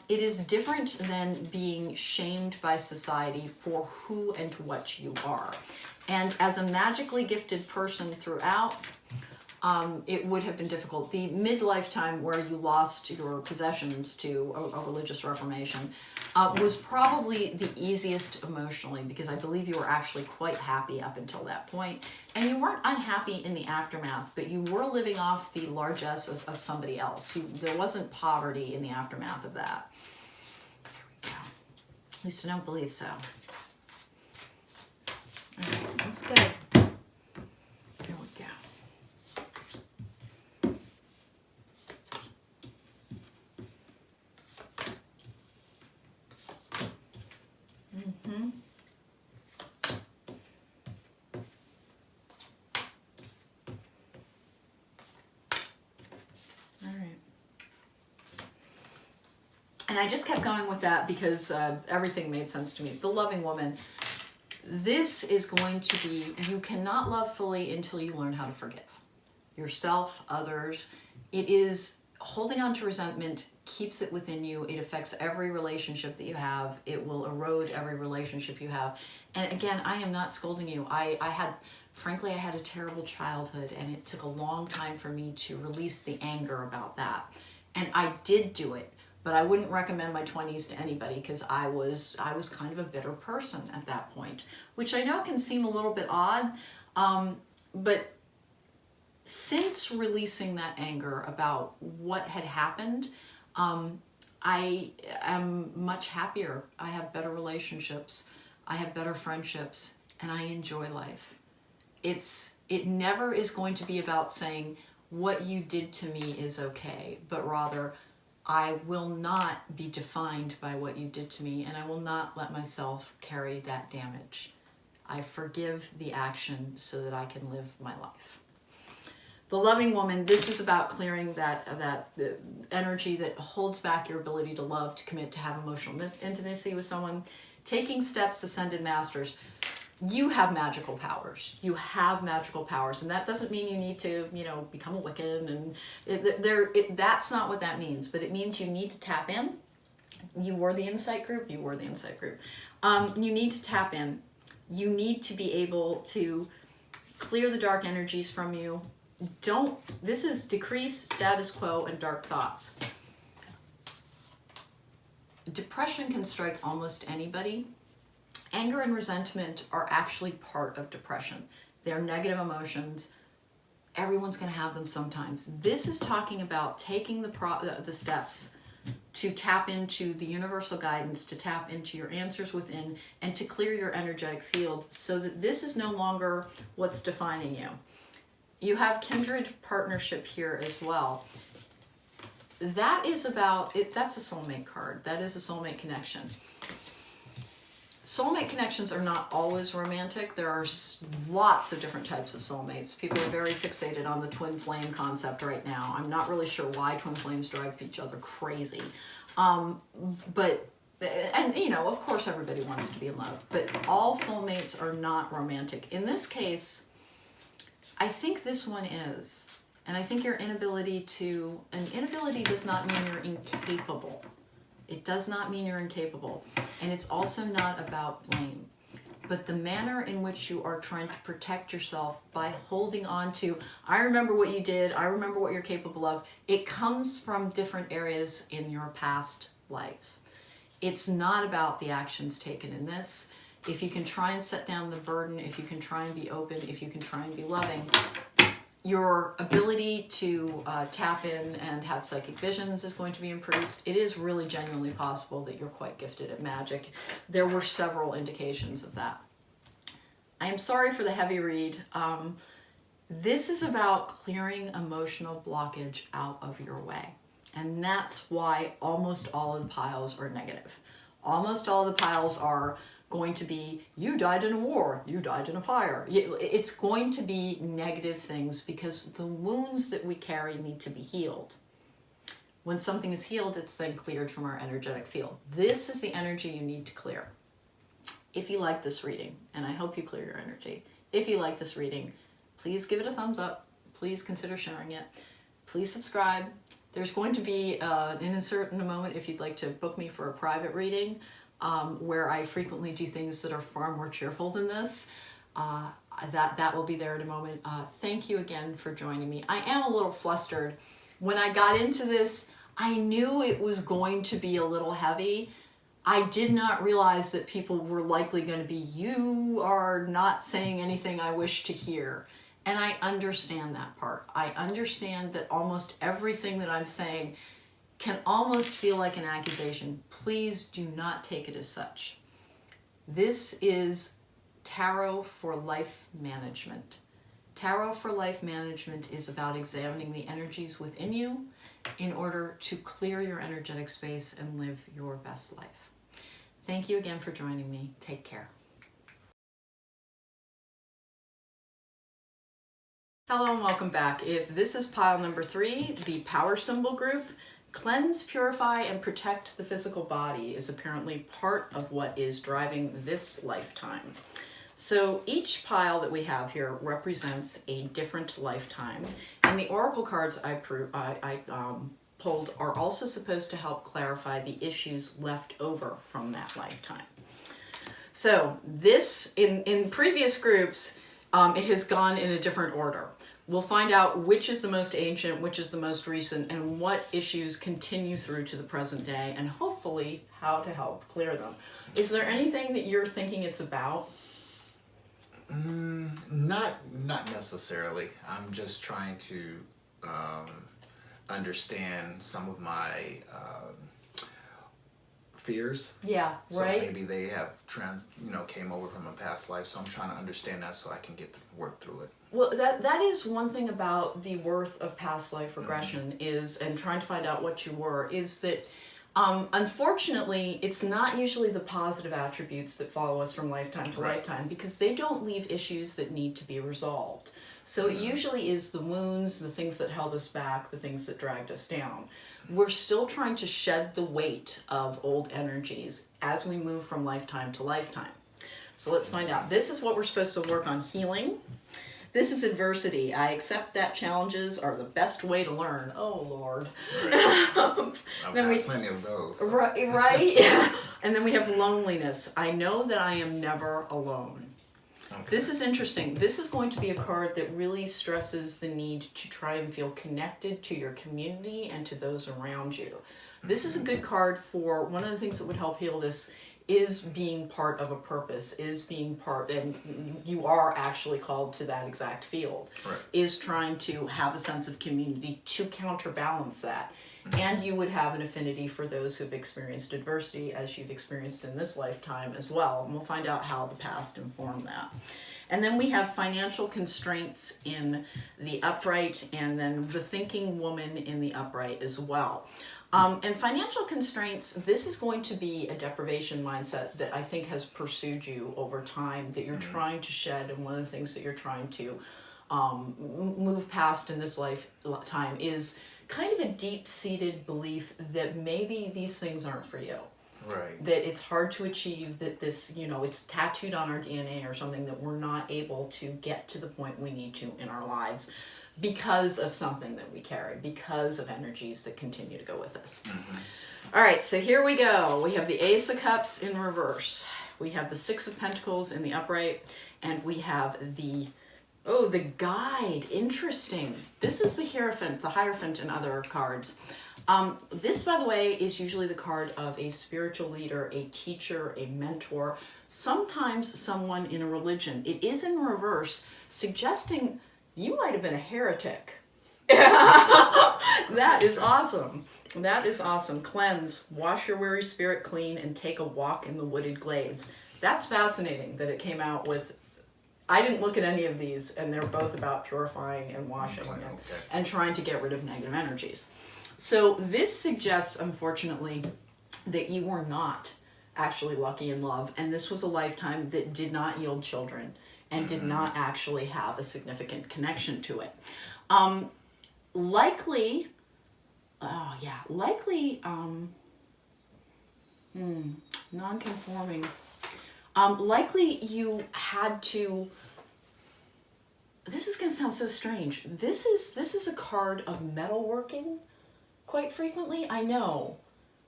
It is different than being shamed by society for who and what you are. And as a magically gifted person throughout, it would have been difficult. The mid-lifetime where you lost your possessions to a religious reformation was probably the easiest emotionally, because I believe you were actually quite happy up until that point. And you weren't unhappy in the aftermath, but you were living off the largesse of somebody else. There wasn't poverty in the aftermath of that. There we go. At least I don't believe so. Okay, let's go. There we go. And I just kept going with that because everything made sense to me. The loving woman. This is going to be, you cannot love fully until you learn how to forgive yourself, others. It is holding on to resentment keeps it within you. It affects every relationship that you have. It will erode every relationship you have. And again, I am not scolding you. Frankly, I had a terrible childhood, and it took a long time for me to release the anger about that. And I did do it. But I wouldn't recommend my 20s to anybody because I was kind of a bitter person at that point, which I know can seem a little bit odd, but since releasing that anger about what had happened, I am much happier. I have better relationships. I have better friendships, and I enjoy life. It never is going to be about saying what you did to me is okay, but rather I will not be defined by what you did to me, and I will not let myself carry that damage. I forgive the action so that I can live my life. The loving woman, this is about clearing that energy that holds back your ability to love, to commit, to have emotional intimacy with someone. Taking steps, ascended masters. You have magical powers. You have magical powers, and that doesn't mean you need to, become a Wiccan, and that's not what that means. But it means you need to tap in. You were the insight group. You need to tap in. You need to be able to clear the dark energies from you. This is decrease status quo and dark thoughts. Depression can strike almost anybody. Anger and resentment are actually part of depression. They're negative emotions. Everyone's going to have them sometimes. This is talking about taking the steps to tap into the universal guidance, to tap into your answers within, and to clear your energetic field so that this is no longer what's defining you. You have kindred partnership here as well. That is about it. That's a soulmate card. That is a soulmate connection. Soulmate connections are not always romantic. There are lots of different types of soulmates. People are very fixated on the twin flame concept right now. I'm not really sure why twin flames drive each other crazy. Of course everybody wants to be in love, but all soulmates are not romantic. In this case, I think this one is. And I think your inability does not mean you're incapable. It does not mean you're incapable. And it's also not about blame. But the manner in which you are trying to protect yourself by holding on to, I remember what you did, I remember what you're capable of, it comes from different areas in your past lives. It's not about the actions taken in this. If you can try and set down the burden, if you can try and be open, if you can try and be loving, your ability to tap in and have psychic visions is going to be increased. It is really genuinely possible that you're quite gifted at magic. There were several indications of that. I am sorry for the heavy read. This is about clearing emotional blockage out of your way. And that's why almost all of the piles are negative. Almost all of the piles are going to be, you died in a war, you died in a fire. It's going to be negative things because the wounds that we carry need to be healed. When something is healed, it's then cleared from our energetic field. This is the energy you need to clear. If you like this reading, and I hope you clear your energy, if you like this reading, please give it a thumbs up. Please consider sharing it. Please subscribe. There's going to be an insert in a moment if you'd like to book me for a private reading. Where I frequently do things that are far more cheerful than this. That will be there in a moment. Thank you again for joining me. I am a little flustered. When I got into this, I knew it was going to be a little heavy. I did not realize that people were likely going to be, you are not saying anything I wish to hear. And I understand that part. I understand that almost everything that I'm saying can almost feel like an accusation. Please do not take it as such. This is Tarot for Life Management. Tarot for Life Management is about examining the energies within you in order to clear your energetic space and live your best life. Thank you again for joining me. Take care. Hello and welcome back. If this is pile number 3, the power symbol group, cleanse, purify, and protect the physical body is apparently part of what is driving this lifetime. So each pile that we have here represents a different lifetime, and the oracle cards I pulled are also supposed to help clarify the issues left over from that lifetime. So this, in previous groups, it has gone in a different order. We'll find out which is the most ancient, which is the most recent, and what issues continue through to the present day, and hopefully how to help clear them. Is there anything that you're thinking it's about? Not necessarily. I'm just trying to understand some of my fears. Yeah, So right? maybe they have came over from a past life. So I'm trying to understand that so I can work through it. Well, that is one thing about the worth of past life regression is, and trying to find out what you were, is that unfortunately, it's not usually the positive attributes that follow us from lifetime to lifetime, because they don't leave issues that need to be resolved. So it usually is the wounds, the things that held us back, the things that dragged us down. We're still trying to shed the weight of old energies as we move from lifetime to lifetime. So let's find out. This is what we're supposed to work on: healing. This is adversity. I accept that challenges are the best way to learn. Oh, Lord. Right. I've Then had plenty of those. So. Right? Yeah. And then we have loneliness. I know that I am never alone. Okay. This is interesting. This is going to be a card that really stresses the need to try and feel connected to your community and to those around you. This is a good card for, one of the things that would help heal this is being part of a purpose, is being part, and you are actually called to that exact field, right. Is trying to have a sense of community to counterbalance that. And you would have an affinity for those who've experienced adversity, as you've experienced in this lifetime as well. And we'll find out how the past informed that. And then we have financial constraints in the upright, and then the thinking woman in the upright as well. And financial constraints, this is going to be a deprivation mindset that I think has pursued you over time, that you're trying to shed. And one of the things that you're trying to move past in this lifetime is kind of a deep-seated belief that maybe these things aren't for you. Right. That it's hard to achieve, that this, it's tattooed on our DNA or something, that we're not able to get to the point we need to in our lives because of something that we carry, because of energies that continue to go with us. Mm-hmm. All right, so here we go. We have the Ace of Cups in reverse. We have the Six of Pentacles in the upright, and we have the Guide. Interesting. This is the Hierophant in other cards. This, by the way, is usually the card of a spiritual leader, a teacher, a mentor, sometimes someone in a religion. It is in reverse, suggesting you might have been a heretic. That is awesome. That is awesome. Cleanse, wash your weary spirit clean, and take a walk in the wooded glades. That's fascinating that it came out with, I didn't look at any of these, and they're both about purifying and washing and trying to get rid of negative energies. So this suggests, unfortunately, that you were not actually lucky in love, and this was a lifetime that did not yield children and did not actually have a significant connection to it. Likely, non-conforming. Likely you had to, this is going to sound so strange. This is a card of metalworking quite frequently. I know.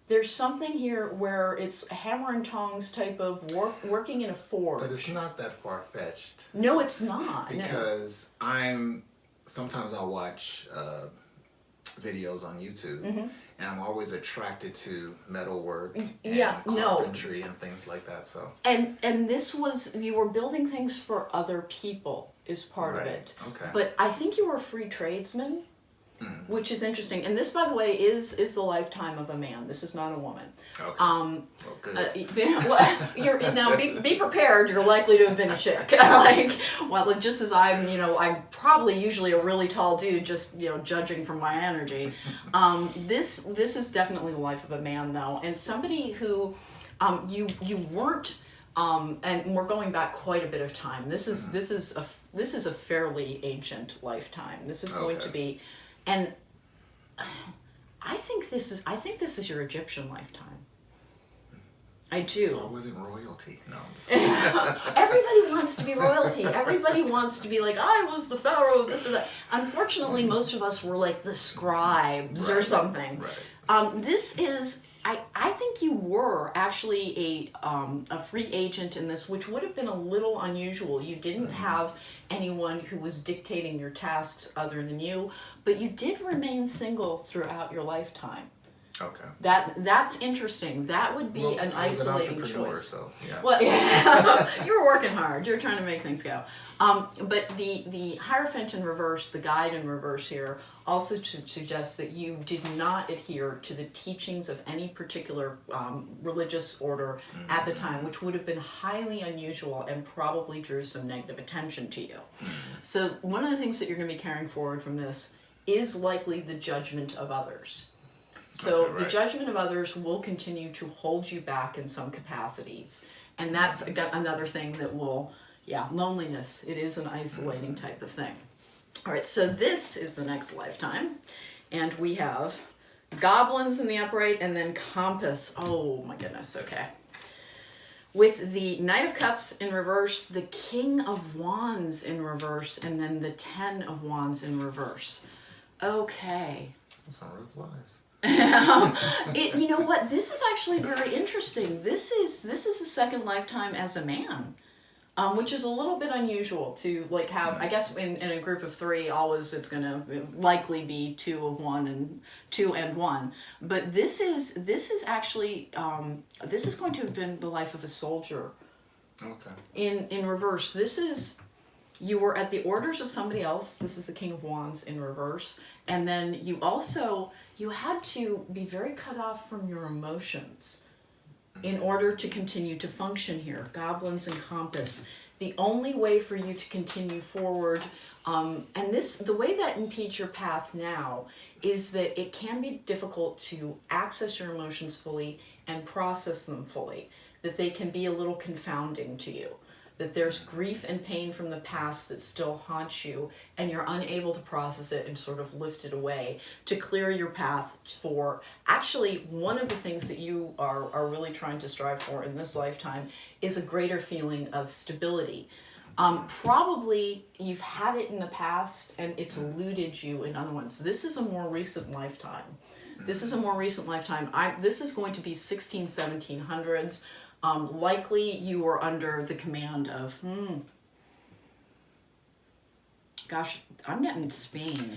There's something here where it's a hammer and tongs type of working in a forge. But it's not that far-fetched. No, it's not. Because sometimes I'll watch videos on YouTube, and I'm always attracted to metalwork and carpentry and things like that. So and this was, you were building things for other people is part of it. Okay. But I think you were a free tradesman. Which is interesting. And this, by the way, is the lifetime of a man. This is not a woman. Okay. Good. Now be prepared. You're likely to have been a chick. Just as I'm probably usually a really tall dude, just, judging from my energy. This is definitely the life of a man, though. And somebody who you weren't, and we're going back quite a bit of time. This is a fairly ancient lifetime. This is going to be. And I think this is your Egyptian lifetime. I do. So I wasn't royalty. No. Everybody wants to be royalty. Everybody wants to be like, I was the pharaoh of this or that. Unfortunately, most of us were like the scribes or something. Right. This is, I think you were actually a free agent in this, which would have been a little unusual. You didn't have anyone who was dictating your tasks other than you, but you did remain single throughout your lifetime. Okay. That's interesting. That would be an isolating choice. So, yeah. Well, yeah, you were working hard. You're trying to make things go. But the Hierophant in reverse, the guide in reverse here, also suggests that you did not adhere to the teachings of any particular religious order at the time, which would have been highly unusual and probably drew some negative attention to you. So one of the things that you're going to be carrying forward from this is likely the judgment of others. So the judgment of others will continue to hold you back in some capacities. And that's another thing that will, loneliness. It is an isolating type of thing. All right, so this is the next lifetime. And we have goblins in the upright and then compass. Oh my goodness, okay. With the Knight of Cups in reverse, the King of Wands in reverse, and then the Ten of Wands in reverse. Okay. That's not real flies. You know what? This is actually very interesting. This is the second lifetime as a man, which is a little bit unusual to like have. I guess in a group of three, always it's going to likely be two and one. But this is actually this is going to have been the life of a soldier. Okay. In reverse, this is. You were at the orders of somebody else. This is the King of Wands in reverse. And then you had to be very cut off from your emotions in order to continue to function here. Goblins and compass. The only way for you to continue forward, and the way that impedes your path now is that it can be difficult to access your emotions fully and process them fully. That they can be a little confounding to you. That there's grief and pain from the past that still haunts you, and you're unable to process it and sort of lift it away to clear your path for actually one of the things that you are really trying to strive for in this lifetime is a greater feeling of stability. Probably you've had it in the past and it's eluded you in other ones. This is a more recent lifetime. This is going to be 1700s. Likely you were under the command of, gosh, I'm getting Spain.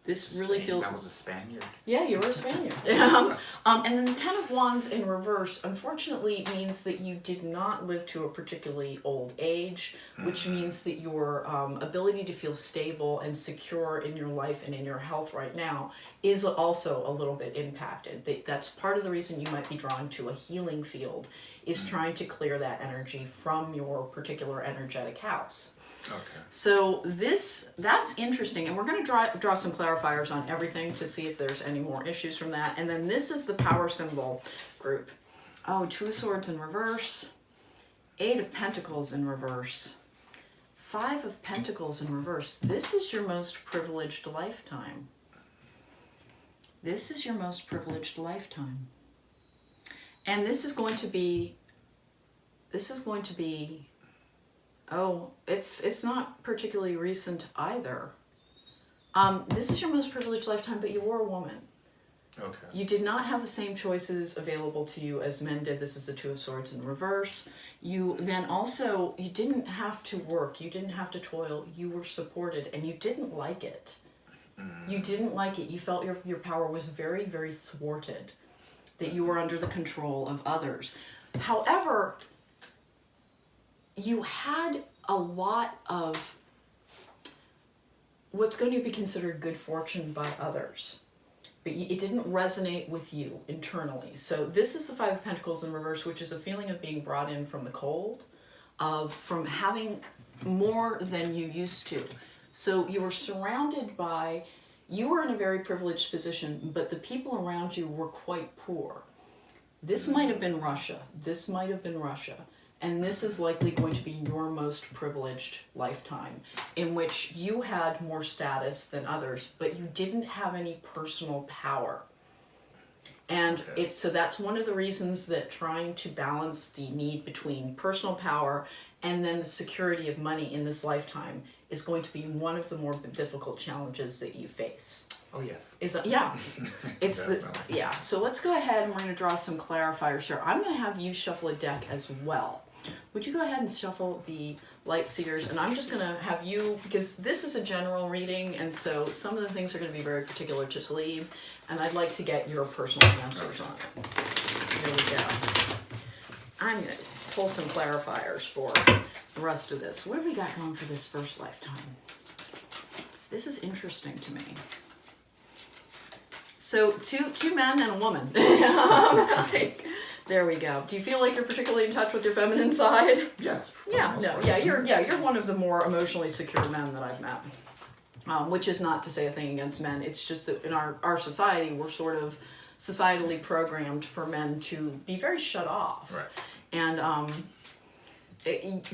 This really feels... I was a Spaniard. Yeah, you were a Spaniard. And then the Ten of Wands in reverse, unfortunately, means that you did not live to a particularly old age, which means that your ability to feel stable and secure in your life and in your health right now is also a little bit impacted. That's part of the reason you might be drawn to a healing field, is trying to clear that energy from your particular energetic house. Okay. So that's interesting, and we're going to draw some clarifiers on everything to see if there's any more issues from that. And then this is the power symbol group. Oh, Two of Swords in reverse, Eight of Pentacles in reverse, Five of Pentacles in reverse. This is your most privileged lifetime. This is your most privileged lifetime. And this is going to be, oh, it's not particularly recent either. This is your most privileged lifetime, but you were a woman. Okay. You did not have the same choices available to you as men did. This is the Two of Swords in reverse. You didn't have to work. You didn't have to toil. You were supported, and you didn't like it. You didn't like it. You felt your power was very, very thwarted, that you were under the control of others. However, you had a lot of what's going to be considered good fortune by others, but it didn't resonate with you internally. So this is the Five of Pentacles in reverse, which is a feeling of being brought in from the cold, from having more than you used to. So you were surrounded by, you were in a very privileged position, but the people around you were quite poor. This might have been Russia. This might have been Russia. And this is likely going to be your most privileged lifetime, in which you had more status than others, but you didn't have any personal power. And so that's one of the reasons that trying to balance the need between personal power and then the security of money in this lifetime is going to be one of the more difficult challenges that you face. Oh, yes. Yeah. It's So let's go ahead and we're going to draw some clarifiers here. I'm going to have you shuffle a deck as well. Would you go ahead and shuffle the Light Seers? And I'm just going to have you, because this is a general reading, and so some of the things are going to be very particular to Talib, and I'd like to get your personal answers on it. Here we go. I'm going to pull some clarifiers for the rest of this. What have we got going for this first lifetime? This is interesting to me. So two men and a woman. There we go. Do you feel like you're particularly in touch with your feminine side? Yes. You're one of the more emotionally secure men that I've met. Which is not to say a thing against men. It's just that in our society, we're sort of societally programmed for men to be very shut off. Right. And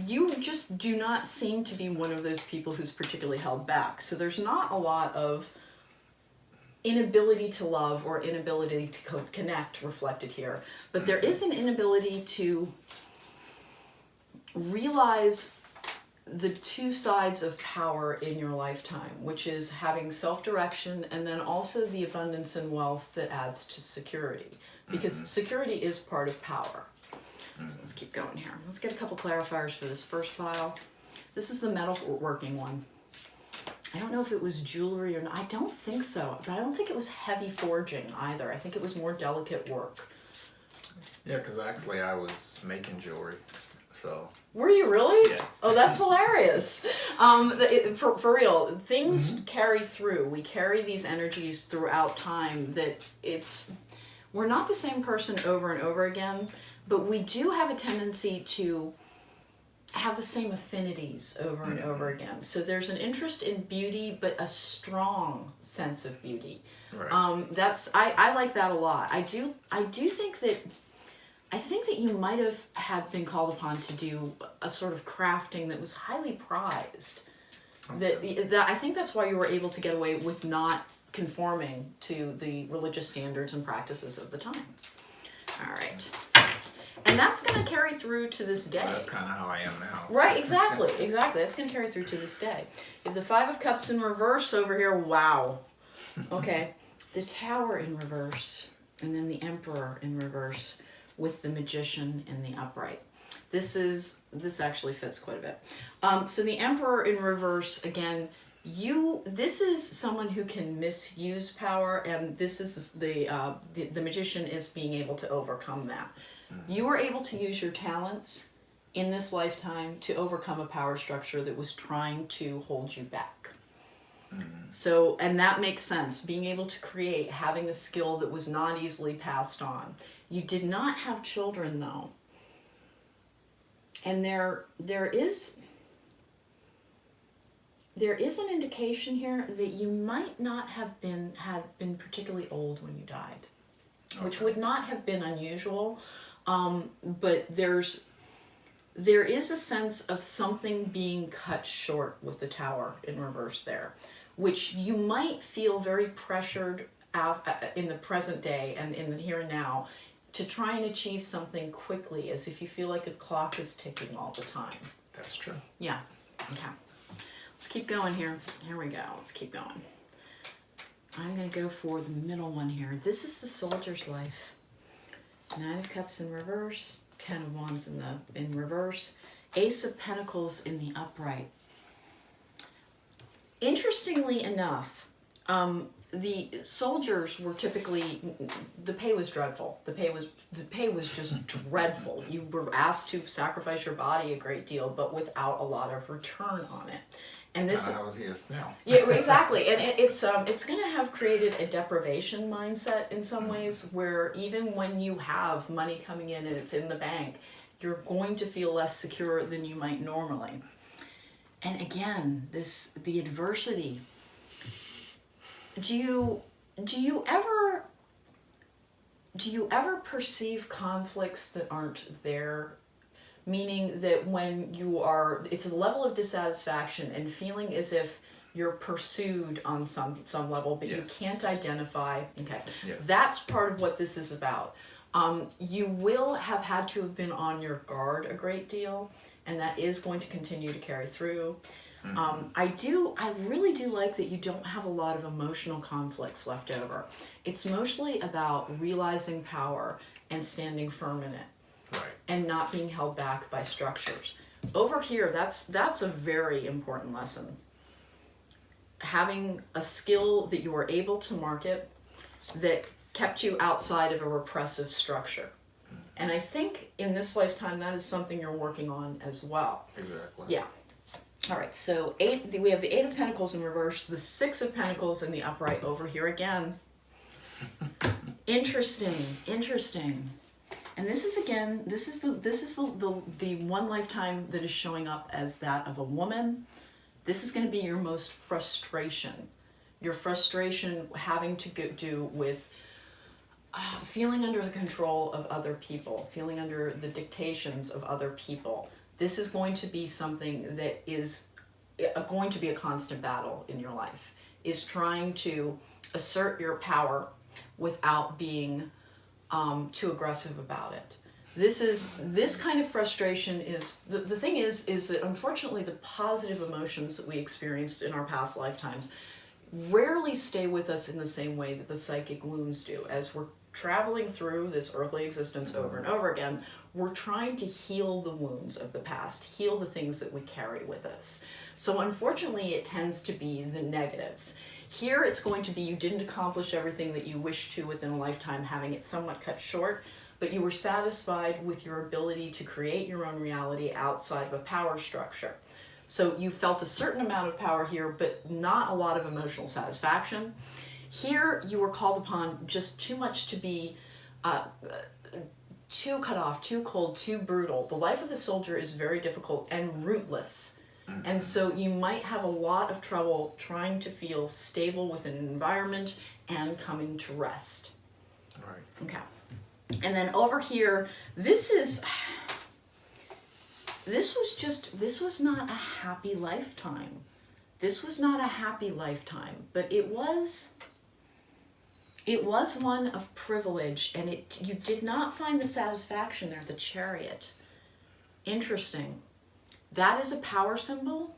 you just do not seem to be one of those people who's particularly held back. So there's not a lot of inability to love or inability to connect reflected here. But there is an inability to realize the two sides of power in your lifetime, which is having self-direction and then also the abundance and wealth that adds to security. Because security is part of power. So let's keep going here. Let's get a couple clarifiers for this first pile. This is the metalworking one. I don't know if it was jewelry or not. I don't think so. But I don't think it was heavy forging either. I think it was more delicate work. Yeah, because actually I was making jewelry. So. Were you really? Yeah. Oh, that's hilarious. For real, things carry through. We carry these energies throughout time that we're not the same person over and over again, but we do have a tendency to have the same affinities over and over again. So there's an interest in beauty, but a strong sense of beauty. Right. I like that a lot. I do think that you might have been called upon to do a sort of crafting that was highly prized. Okay. That I think that's why you were able to get away with not conforming to the religious standards and practices of the time. All right. And that's going to carry through to this day. Well, that's kind of how I am now. So. Right, exactly. That's going to carry through to this day. If the Five of Cups in reverse over here, wow. Okay. The Tower in reverse, and then the Emperor in reverse with the Magician in the upright. This actually fits quite a bit. So the Emperor in reverse, again, this is someone who can misuse power, and this is the Magician is being able to overcome that. You were able to use your talents in this lifetime to overcome a power structure that was trying to hold you back. So, and that makes sense. Being able to create, having a skill that was not easily passed on. You did not have children, though. And there is an indication here that you might not have been particularly old when you died, which would not have been unusual. But there is a sense of something being cut short with the Tower in reverse there, which you might feel very pressured out in the present day and in the here and now to try and achieve something quickly, as if you feel like a clock is ticking all the time. That's true. Yeah. Okay. Let's keep going here. Here we go. Let's keep going. I'm going to go for the middle one here. This is the Soldier's life. Nine of Cups in reverse, Ten of Wands in reverse, Ace of Pentacles in the upright. Interestingly enough, the soldiers were typically, the pay was dreadful. The pay was just dreadful. You were asked to sacrifice your body a great deal, but without a lot of return on it. And this how he is now. Yeah, exactly. And it's going to have created a deprivation mindset in some ways, where even when you have money coming in and it's in the bank, you're going to feel less secure than you might normally. And again, the adversity. Do you ever perceive conflicts that aren't there? Meaning that when it's a level of dissatisfaction and feeling as if you're pursued on some level, but you can't identify. Okay, that's part of what this is about. You will have had to have been on your guard a great deal, and that is going to continue to carry through. I really do like that you don't have a lot of emotional conflicts left over. It's mostly about realizing power and standing firm in it. Right. And not being held back by structures. Over here, that's a very important lesson. Having a skill that you were able to market that kept you outside of a repressive structure. And I think in this lifetime, that is something you're working on as well. Exactly. Yeah. All right, so we have the Eight of Pentacles in reverse, the Six of Pentacles in the upright over here again. Interesting. And this is the one lifetime that is showing up as that of a woman. This is going to be your most frustration. Your frustration having to do with feeling under the control of other people, feeling under the dictations of other people. This is going to be something that is going to be a constant battle in your life, is trying to assert your power without being too aggressive about it. This kind of frustration is, the thing is that unfortunately the positive emotions that we experienced in our past lifetimes rarely stay with us in the same way that the psychic wounds do. As we're traveling through this earthly existence over and over again, we're trying to heal the wounds of the past, heal the things that we carry with us. So unfortunately, it tends to be the negatives. Here, it's going to be you didn't accomplish everything that you wished to within a lifetime, having it somewhat cut short, but you were satisfied with your ability to create your own reality outside of a power structure. So you felt a certain amount of power here, but not a lot of emotional satisfaction. Here, you were called upon just too much to be too cut off, too cold, too brutal. The life of the soldier is very difficult and rootless. And so you might have a lot of trouble trying to feel stable within an environment and coming to rest. Right. Okay. And then over here, this was not a happy lifetime. This was not a happy lifetime, but it was one of privilege, and you did not find the satisfaction there, the Chariot. Interesting. That is a power symbol.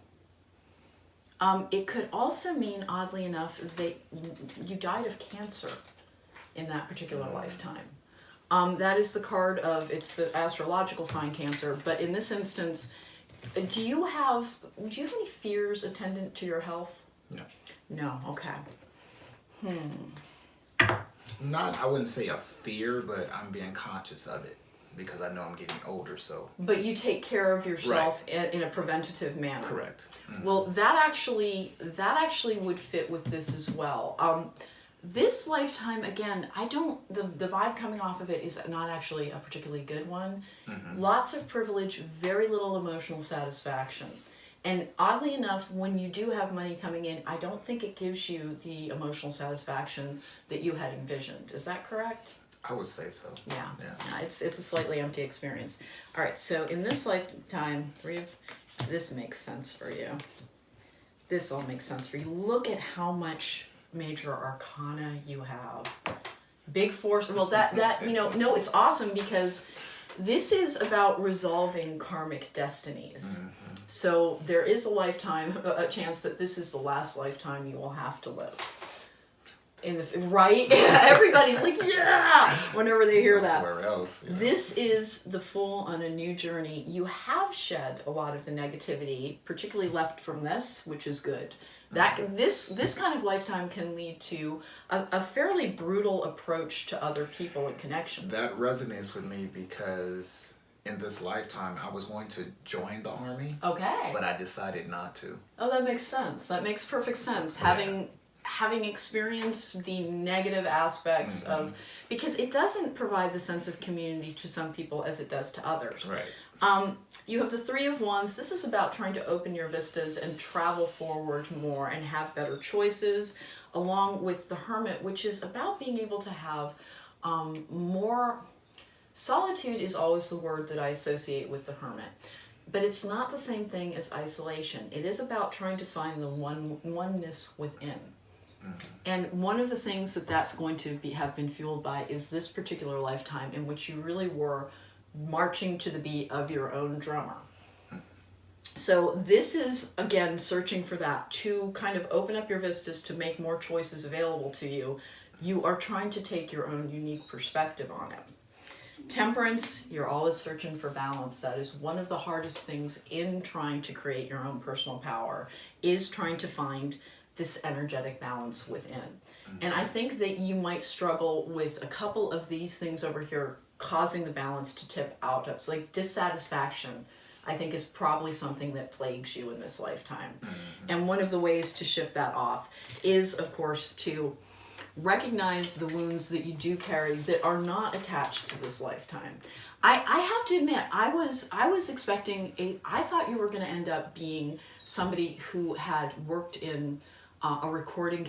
It could also mean, oddly enough, that you died of cancer in that particular lifetime. That is the card of, it's the astrological sign Cancer, but in this instance, do you have any fears attendant to your health? No. No, okay. I wouldn't say a fear, but I'm being conscious of it because I know I'm getting older, so. But you take care of yourself in a preventative manner. Correct. Mm-hmm. Well, that actually would fit with this as well. This lifetime, again, the vibe coming off of it is not actually a particularly good one. Mm-hmm. Lots of privilege, very little emotional satisfaction. And oddly enough, when you do have money coming in, I don't think it gives you the emotional satisfaction that you had envisioned. Is that correct? I would say so. Yeah. It's a slightly empty experience. All right, so in this lifetime, this makes sense for you. This all makes sense for you. Look at how much major arcana you have. Big force. Well, no, it's awesome because this is about resolving karmic destinies. Mm-hmm. So there is a chance that this is the last lifetime you will have to live. Right? Everybody's like, yeah! Whenever they hear that. Somewhere else. You know. This is the Fool on a new journey. You have shed a lot of the negativity, particularly left from this, which is good. This kind of lifetime can lead to a fairly brutal approach to other people and connections. That resonates with me because in this lifetime I was going to join the army. Okay. But I decided not to. Oh, that makes sense. That makes perfect sense. Having experienced the negative aspects of, because it doesn't provide the sense of community to some people as it does to others. Right. You have the Three of Wands. This is about trying to open your vistas and travel forward more and have better choices, along with the Hermit, which is about being able to have more. Solitude is always the word that I associate with the Hermit. But it's not the same thing as isolation. It is about trying to find the oneness within. And one of the things that's going to have been fueled by is this particular lifetime in which you really were marching to the beat of your own drummer. So this is, again, searching for that to kind of open up your vistas to make more choices available to you. You are trying to take your own unique perspective on it. Temperance, you're always searching for balance. That is one of the hardest things in trying to create your own personal power, is trying to find this energetic balance within. And I think that you might struggle with a couple of these things over here causing the balance to tip out. It's like dissatisfaction, I think, is probably something that plagues you in this lifetime. And one of the ways to shift that off is, of course, to recognize the wounds that you do carry that are not attached to this lifetime. I have to admit, I was expecting I thought you were going to end up being somebody who had worked in a recording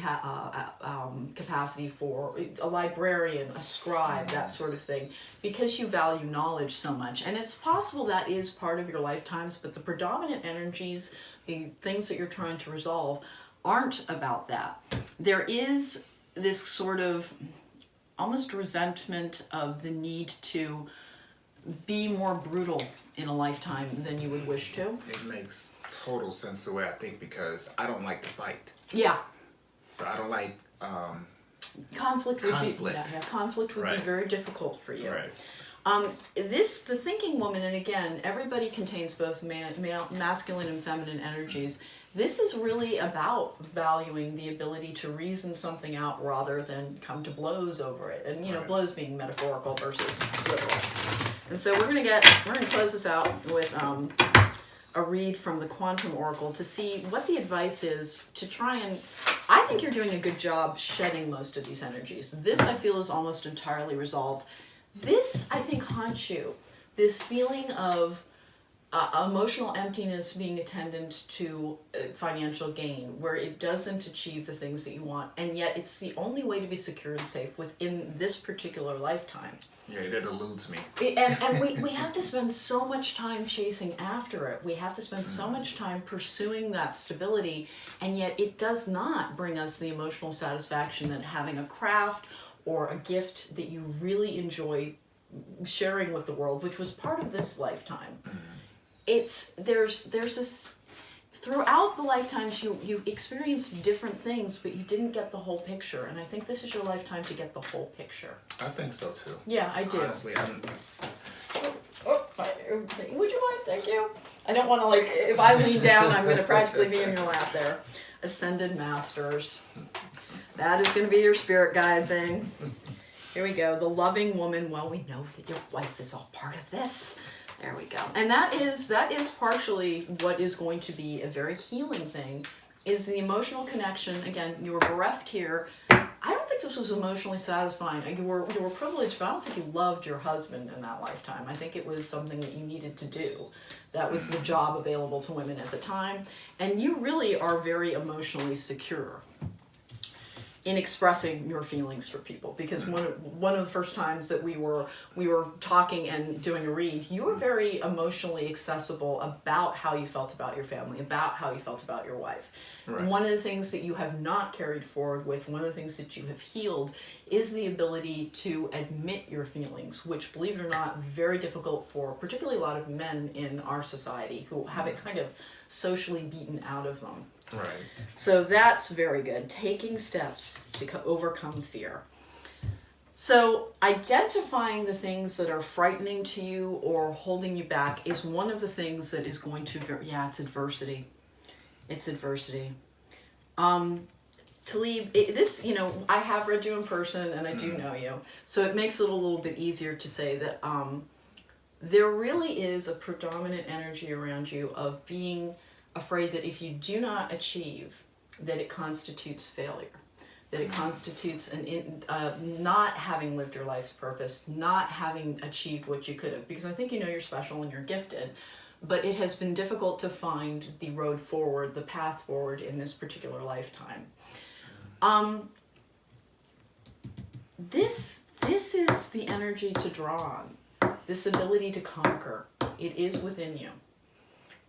capacity, for a librarian, a scribe, that sort of thing, because you value knowledge so much. And it's possible that is part of your lifetimes, but the predominant energies, the things that you're trying to resolve, aren't about that. There is this sort of almost resentment of the need to be more brutal in a lifetime than you would wish to. It makes total sense the way I think, because I don't like to fight. Yeah. So I don't like conflict would be very difficult for you. Right. The thinking woman, and again, everybody contains both masculine and feminine energies. This is really about valuing the ability to reason something out rather than come to blows over it. And, blows being metaphorical versus literal. And so we're gonna close this out with a read from the Quantum Oracle to see what the advice is to try and, I think you're doing a good job shedding most of these energies. This, I feel, is almost entirely resolved. This, I think, haunts you. This feeling of emotional emptiness being attendant to financial gain, where it doesn't achieve the things that you want, and yet it's the only way to be secure and safe within this particular lifetime. Yeah, that eludes me. And we have to spend so much time chasing after it. We have to spend so much time pursuing that stability, and yet it does not bring us the emotional satisfaction that having a craft or a gift that you really enjoy sharing with the world, which was part of this lifetime. There's this, throughout the lifetimes you experienced different things, but you didn't get the whole picture, and I think this is your lifetime to get the whole picture. I think so too. Yeah, I do. Honestly, would you mind? Thank you. I don't want to, if I lean down, I'm going to practically be in your lap there. Ascended Masters. That is going to be your spirit guide thing. Here we go. The loving woman. Well, we know that your wife is all part of this. There we go. And that is partially what is going to be a very healing thing, is the emotional connection. Again, you were bereft here. I don't think this was emotionally satisfying. You were privileged, but I don't think you loved your husband in that lifetime. I think it was something that you needed to do. That was the job available to women at the time. And you really are very emotionally secure in expressing your feelings for people, because one of the first times that we were talking and doing a read, you were very emotionally accessible about how you felt about your family, about how you felt about your wife. Right. One of the things that you have not carried forward with, one of the things that you have healed, is the ability to admit your feelings, which, believe it or not, very difficult for particularly a lot of men in our society who have it kind of socially beaten out of them. Right. So that's very good. Taking steps to overcome fear. So identifying the things that are frightening to you or holding you back is one of the things that is going to, it's adversity. It's adversity. Talib, I have read you in person and I do know you. So it makes it a little bit easier to say that there really is a predominant energy around you of being afraid that if you do not achieve, that it constitutes failure, that it constitutes not having lived your life's purpose, not having achieved what you could have. Because I think you're special and you're gifted, but it has been difficult to find the road forward, the path forward in this particular lifetime. This is the energy to draw on, this ability to conquer. It is within you.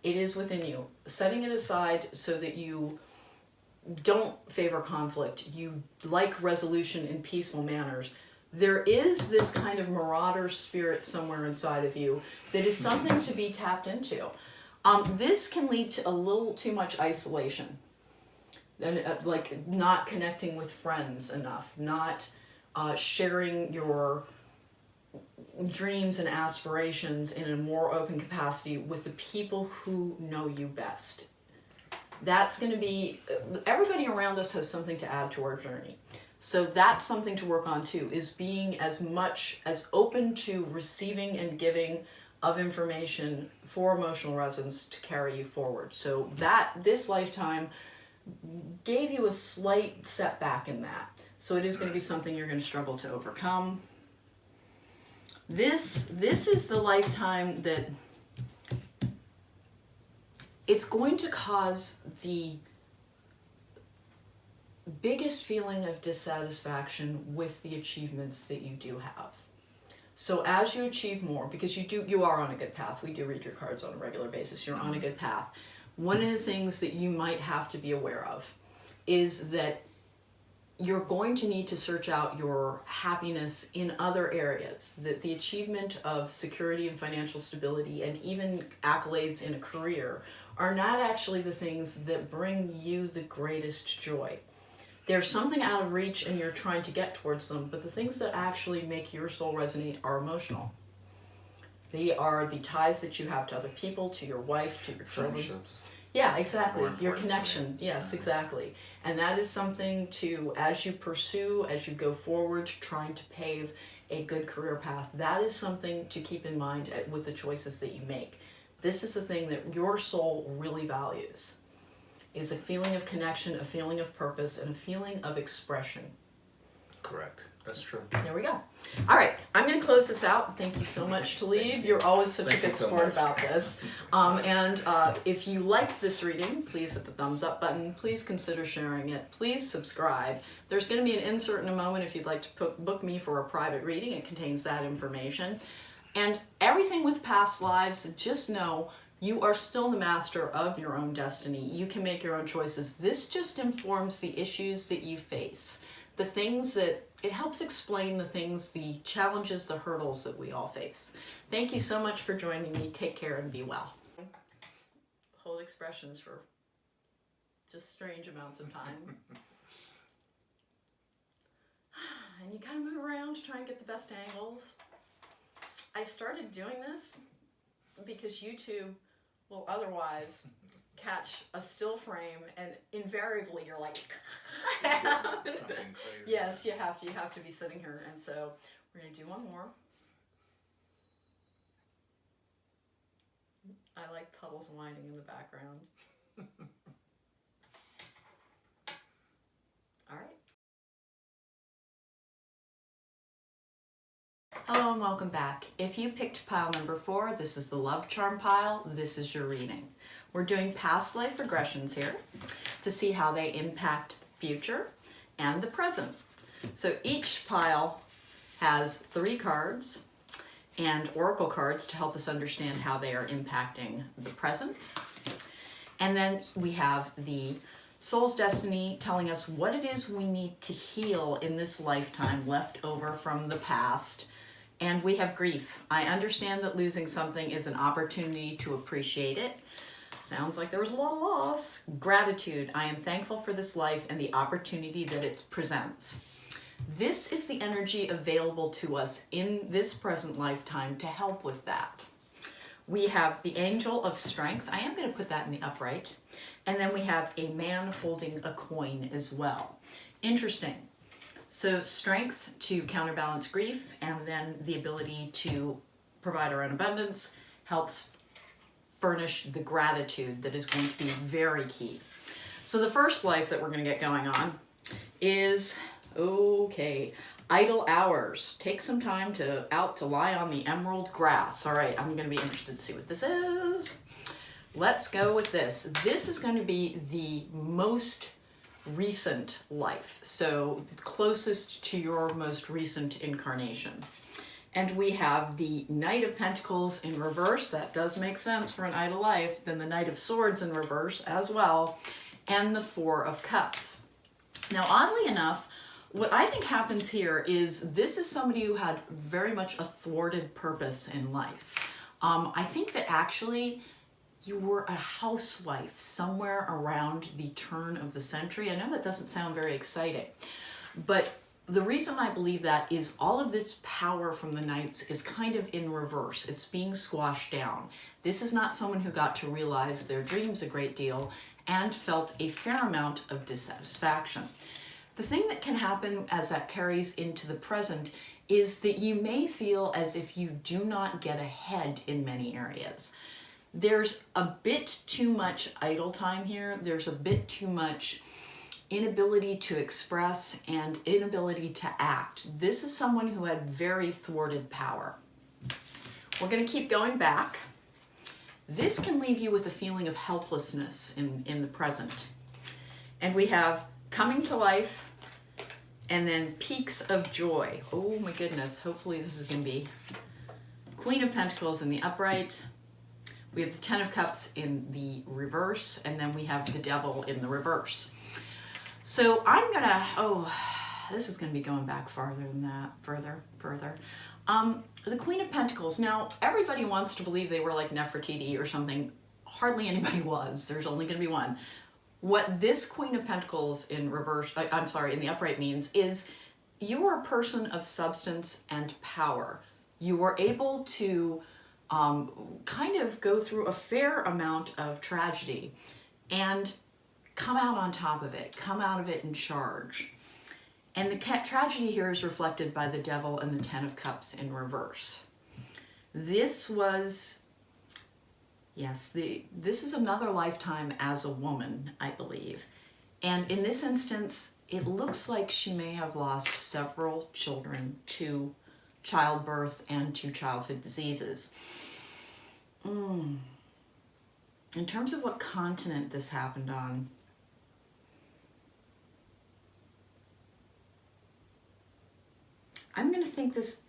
It is within you. Setting it aside so that you don't favor conflict, you like resolution in peaceful manners. There is this kind of marauder spirit somewhere inside of you that is something to be tapped into. This can lead to a little too much isolation, and like not connecting with friends enough, not sharing your dreams and aspirations in a more open capacity with the people who know you best. That's going to be, everybody around us has something to add to our journey. So that's something to work on too, is being as open to receiving and giving of information for emotional resonance to carry you forward. So this lifetime gave you a slight setback in that. So it is going to be something you're going to struggle to overcome. This is the lifetime that it's going to cause the biggest feeling of dissatisfaction with the achievements that you do have. So as you achieve more, because you are on a good path. We do read your cards on a regular basis. You're on a good path. One of the things that you might have to be aware of is that you're going to need to search out your happiness in other areas, that the achievement of security and financial stability and even accolades in a career are not actually the things that bring you the greatest joy. There's something out of reach and you're trying to get towards them, but the things that actually make your soul resonate are emotional. They are the ties that you have to other people, to your wife, to your children. Friendships. Yeah, exactly. Your connection. Yes, exactly. And that is something to, as you pursue, as you go forward, trying to pave a good career path, that is something to keep in mind with the choices that you make. This is the thing that your soul really values, is a feeling of connection, a feeling of purpose, and a feeling of expression. Correct. That's true. There we go. All right, I'm going to close this out. Thank you so much, Talib. You're always such a good sport about this. And if you liked this reading, please hit the thumbs up button. Please consider sharing it. Please subscribe. There's going to be an insert in a moment if you'd like to book me for a private reading. It contains that information. And everything with past lives, just know you are still the master of your own destiny. You can make your own choices. This just informs the issues that you face. The things that, it helps explain the things, the challenges, the hurdles that we all face. Thank you so much for joining me. Take care and be well. Hold expressions for just strange amounts of time. And you kind of move around to try and get the best angles. I started doing this because YouTube will otherwise catch a still frame and invariably you're like Something crazy. Yes, you have to be sitting here. And so we're going to do one more. I like puddles whining in the background. All right. Hello and welcome back. If you picked pile number 4, this is the love charm pile. This is your reading. We're doing past life regressions here to see how they impact the future and the present. So each pile has 3 cards and oracle cards to help us understand how they are impacting the present. And then we have the soul's destiny telling us what it is we need to heal in this lifetime left over from the past. And we have grief. I understand that losing something is an opportunity to appreciate it. Sounds like there was a lot of loss. Gratitude. I am thankful for this life and the opportunity that it presents. This is the energy available to us in this present lifetime to help with that. We have the angel of strength. I am going to put that in the upright. And then we have a man holding a coin as well. Interesting. So strength to counterbalance grief, and then the ability to provide our own abundance helps furnish the gratitude that is going to be very key. So the first life that we're going to get going on is, okay, idle hours. Take some time out to lie on the emerald grass. All right, I'm going to be interested to see what this is. Let's go with this. This is going to be the most recent life, so closest to your most recent incarnation. And we have the Knight of Pentacles in reverse. That does make sense for an idle life. Then the Knight of Swords in reverse as well. And the Four of Cups. Now, oddly enough, what I think happens here is this is somebody who had very much a thwarted purpose in life. I think that actually you were a housewife somewhere around the turn of the century. I know that doesn't sound very exciting, but the reason I believe that is all of this power from the knights is kind of in reverse. It's being squashed down. This is not someone who got to realize their dreams a great deal and felt a fair amount of dissatisfaction. The thing that can happen as that carries into the present is that you may feel as if you do not get ahead in many areas. There's a bit too much idle time here. There's a bit too much inability to express and inability to act. This is someone who had very thwarted power. We're going to keep going back. This can leave you with a feeling of helplessness in the present. And we have coming to life and then peaks of joy. Oh my goodness, hopefully this is going to be Queen of Pentacles in the upright. We have the Ten of Cups in the reverse, and then we have the Devil in the reverse. So I'm gonna, this is gonna be going back farther than that, further. The Queen of Pentacles. Now, everybody wants to believe they were like Nefertiti or something. Hardly anybody was. There's only gonna be one. What this Queen of Pentacles in reverse, in the upright means is you are a person of substance and power. You were able to kind of go through a fair amount of tragedy and come out on top of it, come out of it in charge. And the tragedy here is reflected by the Devil and the Ten of Cups in reverse. This was, yes, this is another lifetime as a woman, I believe. And in this instance, it looks like she may have lost several children to childbirth and to childhood diseases. In terms of what continent this happened on, I'm going to think this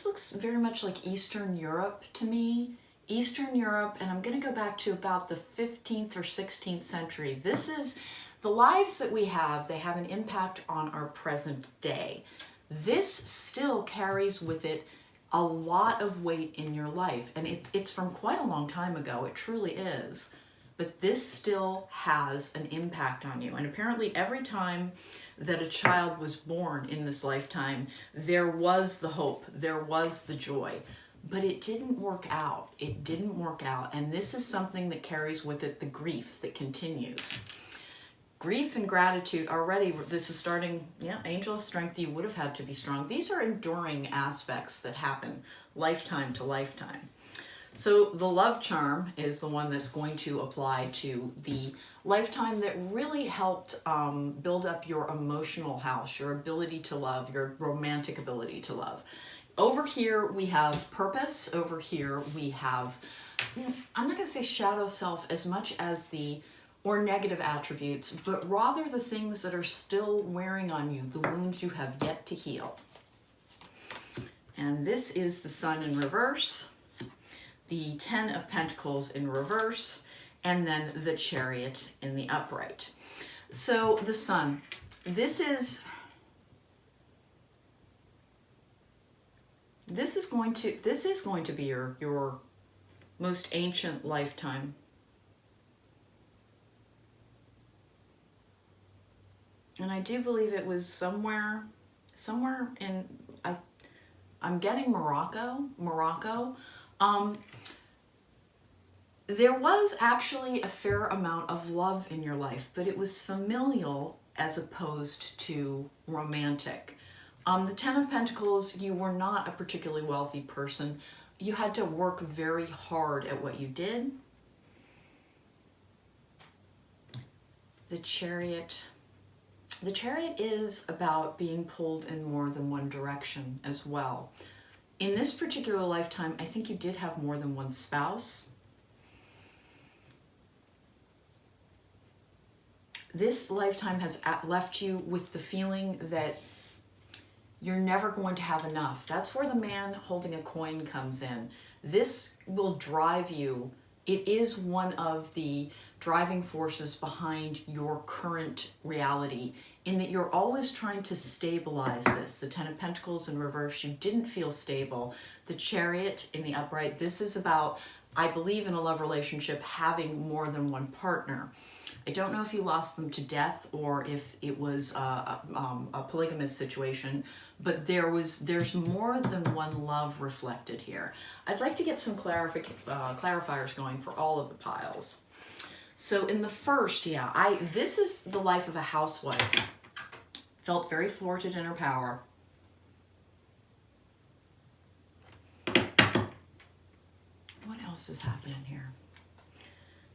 looks very much like Eastern Europe to me. Eastern Europe, and I'm going to go back to about the 15th or 16th century. This is the lives that we have, they have an impact on our present day. This still carries with it a lot of weight in your life, and it's from quite a long time ago. It truly is. But this still has an impact on you. And apparently every time that a child was born in this lifetime, there was the hope, there was the joy. But it didn't work out. It didn't work out. And this is something that carries with it the grief that continues. Grief and gratitude already, this is starting, Angel of Strength, you would have had to be strong. These are enduring aspects that happen lifetime to lifetime. So the love charm is the one that's going to apply to the lifetime that really helped build up your emotional house, your ability to love, your romantic ability to love. Over here we have purpose. Over here we have, I'm not going to say shadow self as much as or negative attributes, but rather the things that are still wearing on you, the wounds you have yet to heal. And this is the Sun in reverse, the Ten of Pentacles in reverse, and then the Chariot in the upright. So the Sun, this is going to be your most ancient lifetime. And I do believe it was somewhere in, I'm getting Morocco. There was actually a fair amount of love in your life, but it was familial as opposed to romantic. The Ten of Pentacles, you were not a particularly wealthy person. You had to work very hard at what you did. The Chariot. The Chariot is about being pulled in more than one direction as well. In this particular lifetime, I think you did have more than one spouse. This lifetime has left you with the feeling that you're never going to have enough. That's where the man holding a coin comes in. This will drive you it is one of the driving forces behind your current reality, in that you're always trying to stabilize this. The Ten of Pentacles in reverse, you didn't feel stable. The Chariot in the upright, this is about, I believe in a love relationship, having more than one partner. I don't know if you lost them to death or if it was a polygamous situation, but there's more than one love reflected here. I'd like to get some clarifiers going for all of the piles. So in the first, this is the life of a housewife. Felt very thwarted in her power. What else is happening here?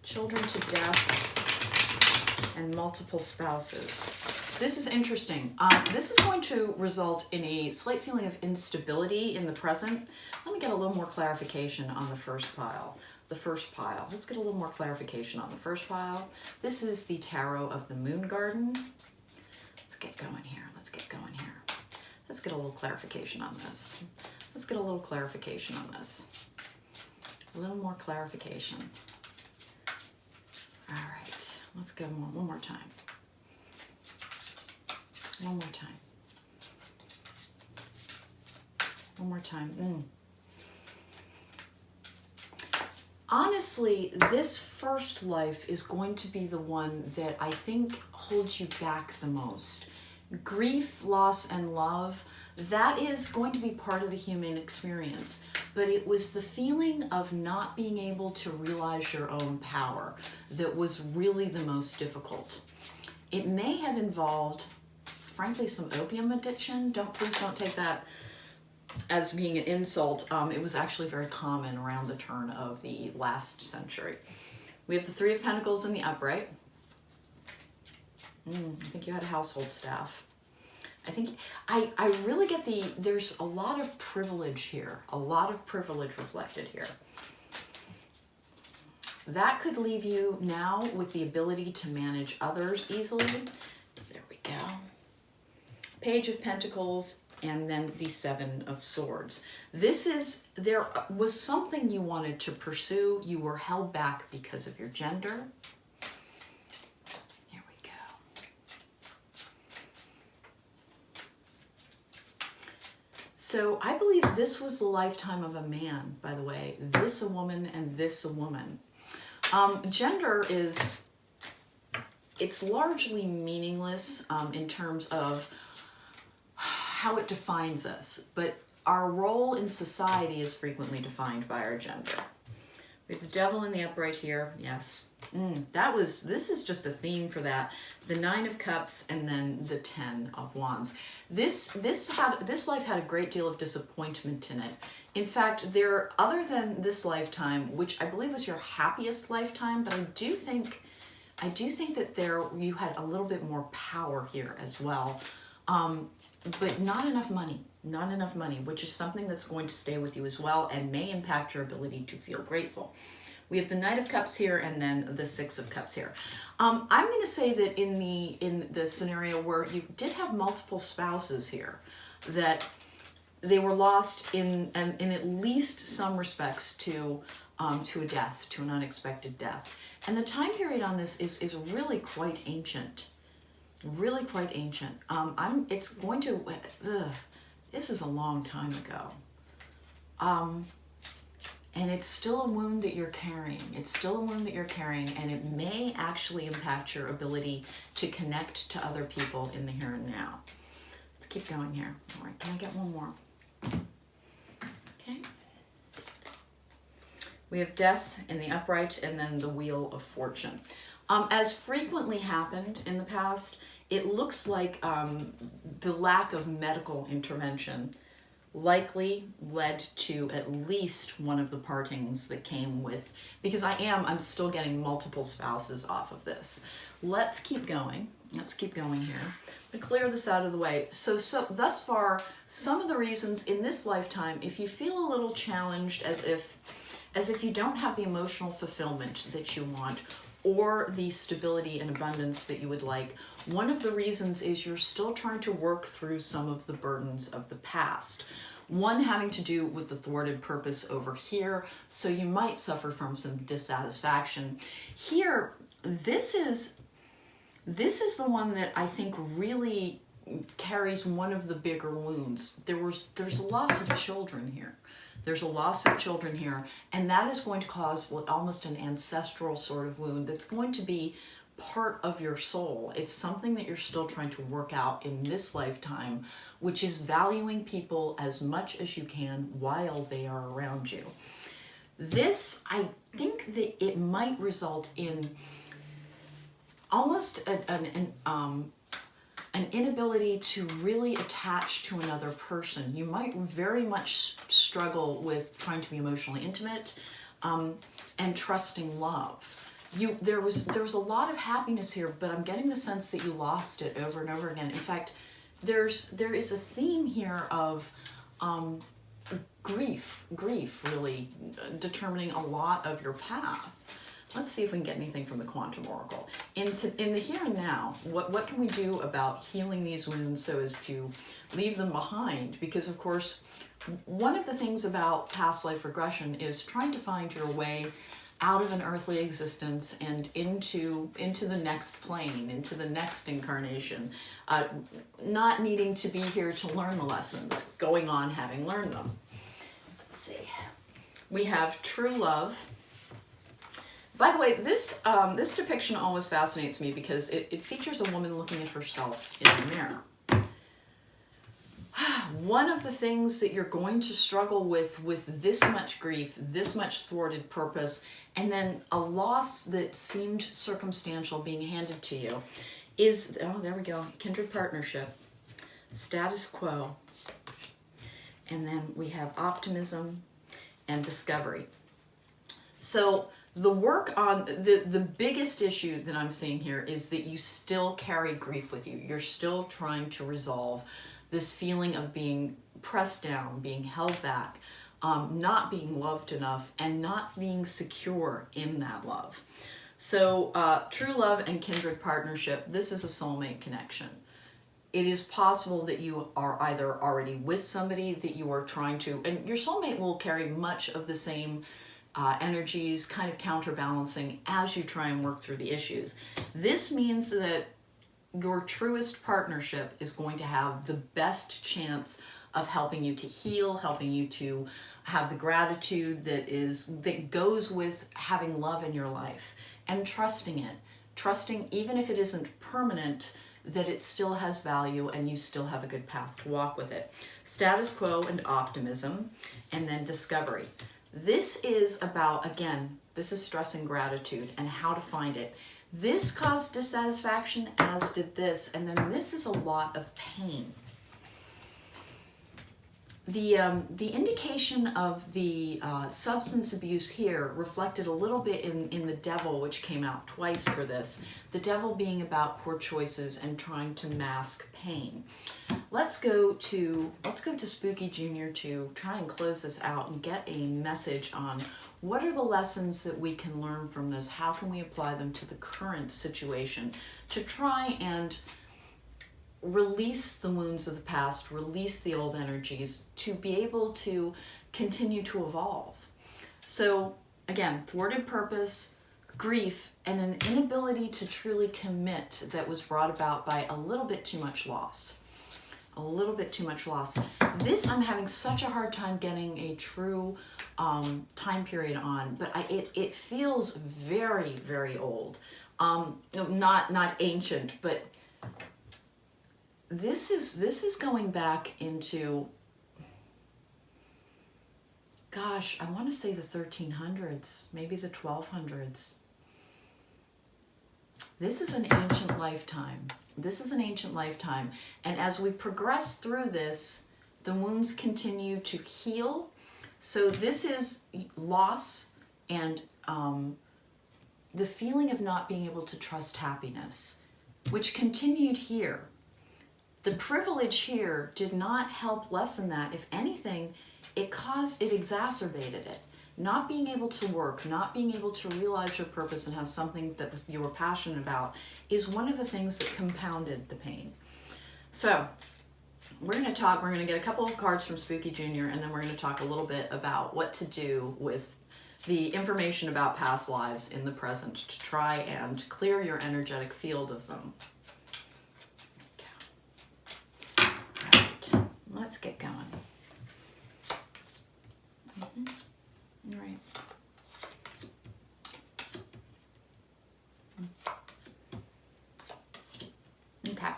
Children to death and multiple spouses. This is interesting. This is going to result in a slight feeling of instability in the present. Let me get a little more clarification on the first pile. Let's get a little more clarification on the first pile. This is the Tarot of the Moon Garden. Let's get going here. Let's get a little clarification on this. A little more clarification. All right, let's go one more time. Honestly, this first life is going to be the one that I think holds you back the most. Grief, loss, and love, that is going to be part of the human experience. But it was the feeling of not being able to realize your own power that was really the most difficult. It may have involved, frankly, some opium addiction. Please don't take that as being an insult. It was actually very common around the turn of the last century. We have the Three of Pentacles in the upright. I think you had a household staff. I think I really get there's a lot of privilege here, a lot of privilege reflected here. That could leave you now with the ability to manage others easily. There we go. Page of Pentacles, and then the Seven of Swords. There was something you wanted to pursue. You were held back because of your gender. Here we go. So I believe this was the lifetime of a man, by the way. This a woman and this a woman. Gender it's largely meaningless in terms of how it defines us, but our role in society is frequently defined by our gender. We have the Devil in the upright here, yes. This is just a theme for that. The Nine of Cups and then the Ten of Wands. This life had a great deal of disappointment in it. In fact, other than this lifetime, which I believe was your happiest lifetime, but I do think that you had a little bit more power here as well. But not enough money, which is something that's going to stay with you as well and may impact your ability to feel grateful. We have the Knight of Cups here and then the Six of Cups here. I'm going to say that in the scenario where you did have multiple spouses here, that they were lost in at least some respects to a death, to an unexpected death. And the time period on this is really quite ancient. Really quite ancient. This is a long time ago. And it's still a wound that you're carrying. And it may actually impact your ability to connect to other people in the here and now. Let's keep going here. All right, can I get one more? Okay. We have Death in the upright and then the Wheel of Fortune. As frequently happened in the past, it looks like the lack of medical intervention likely led to at least one of the partings that came with, because I'm still getting multiple spouses off of this. Let's keep going here. To clear this out of the way. So thus far, some of the reasons in this lifetime, if you feel a little challenged, as if you don't have the emotional fulfillment that you want, or the stability and abundance that you would like, one of the reasons is you're still trying to work through some of the burdens of the past. One having to do with the thwarted purpose over here, so you might suffer from some dissatisfaction. Here, this is the one that I think really carries one of the bigger wounds. There's a loss of children here. There's a loss of children here, and that is going to cause almost an ancestral sort of wound that's going to be part of your soul. It's something that you're still trying to work out in this lifetime, which is valuing people as much as you can while they are around you. This, I think that it might result in almost an inability to really attach to another person. You might very much struggle with trying to be emotionally intimate and trusting love. There was a lot of happiness here, but I'm getting the sense that you lost it over and over again. In fact, there is a theme here of grief really determining a lot of your path. Let's see if we can get anything from the Quantum Oracle. In the here and now, what can we do about healing these wounds so as to leave them behind? Because, of course, one of the things about past life regression is trying to find your way out of an earthly existence and into the next plane, into the next incarnation, not needing to be here to learn the lessons, going on having learned them. Let's see. We have true love. By the way, this depiction always fascinates me because it features a woman looking at herself in the mirror. One of the things that you're going to struggle with this much grief, this much thwarted purpose, and then a loss that seemed circumstantial being handed to you is, oh, there we go, kindred partnership, status quo, and then we have optimism and discovery. So the work on the biggest issue that I'm seeing here is that you still carry grief with you. You're still trying to resolve this feeling of being pressed down, being held back, not being loved enough, and not being secure in that love. So true love and kindred partnership, this is a soulmate connection. It is possible that you are either already with somebody that you are trying to, and your soulmate will carry much of the same energies, kind of counterbalancing as you try and work through the issues. This means that your truest partnership is going to have the best chance of helping you to heal, helping you to have the gratitude that goes with having love in your life and trusting it. Trusting, even if it isn't permanent, that it still has value and you still have a good path to walk with it. Status quo and optimism, and then discovery. This is about, again, this is stress and gratitude and how to find it. This caused dissatisfaction, as did this, and then this is a lot of pain. The indication of the substance abuse here reflected a little bit in the devil, which came out twice for this. The devil being about poor choices and trying to mask pain. Let's go to Spooky Junior to try and close this out and get a message on what are the lessons that we can learn from this. How can we apply them to the current situation to try and release the wounds of the past, release the old energies to be able to continue to evolve. So again, thwarted purpose, grief, and an inability to truly commit that was brought about by a little bit too much loss. A little bit too much loss. This I'm having such a hard time getting a true time period on, but it feels very, very old. Not ancient, but this is going back into, gosh, I want to say the 1300s, maybe the 1200s. This is an ancient lifetime. This is an ancient lifetime. And as we progress through this, the wounds continue to heal. So this is loss and the feeling of not being able to trust happiness, which continued here. The privilege here did not help lessen that. If anything, it exacerbated it. Not being able to work, not being able to realize your purpose and have something that you were passionate about is one of the things that compounded the pain. So we're going to get a couple of cards from Spooky Jr., and then we're going to talk a little bit about what to do with the information about past lives in the present to try and clear your energetic field of them. All right, let's get going. All right. Okay.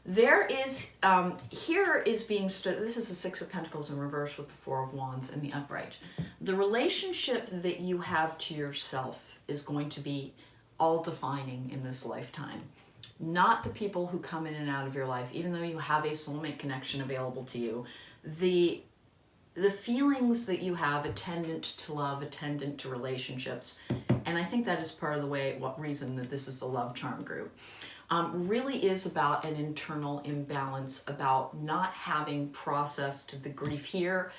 There is, here is being, this is the Six of Pentacles in reverse with the Four of Wands in the upright. The relationship that you have to yourself is going to be all defining in this lifetime. Not the people who come in and out of your life, even though you have a soulmate connection available to you. The feelings that you have attendant to love, attendant to relationships, and I think that is part of the reason that this is a love charm group. Really is about an internal imbalance, about not having processed the grief here,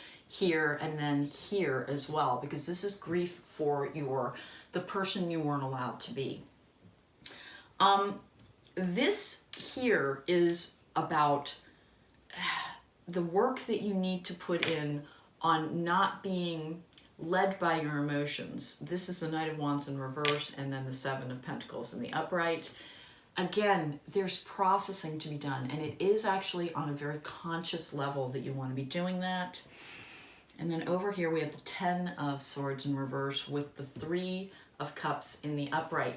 and then here as well, because this is grief for the person you weren't allowed to be. This here is about the work that you need to put in on not being led by your emotions. This is the Knight of Wands in reverse, and then the Seven of Pentacles in the upright. Again, there's processing to be done, and it is actually on a very conscious level that you want to be doing that. And then over here we have the Ten of Swords in reverse with the Three of Cups in the upright.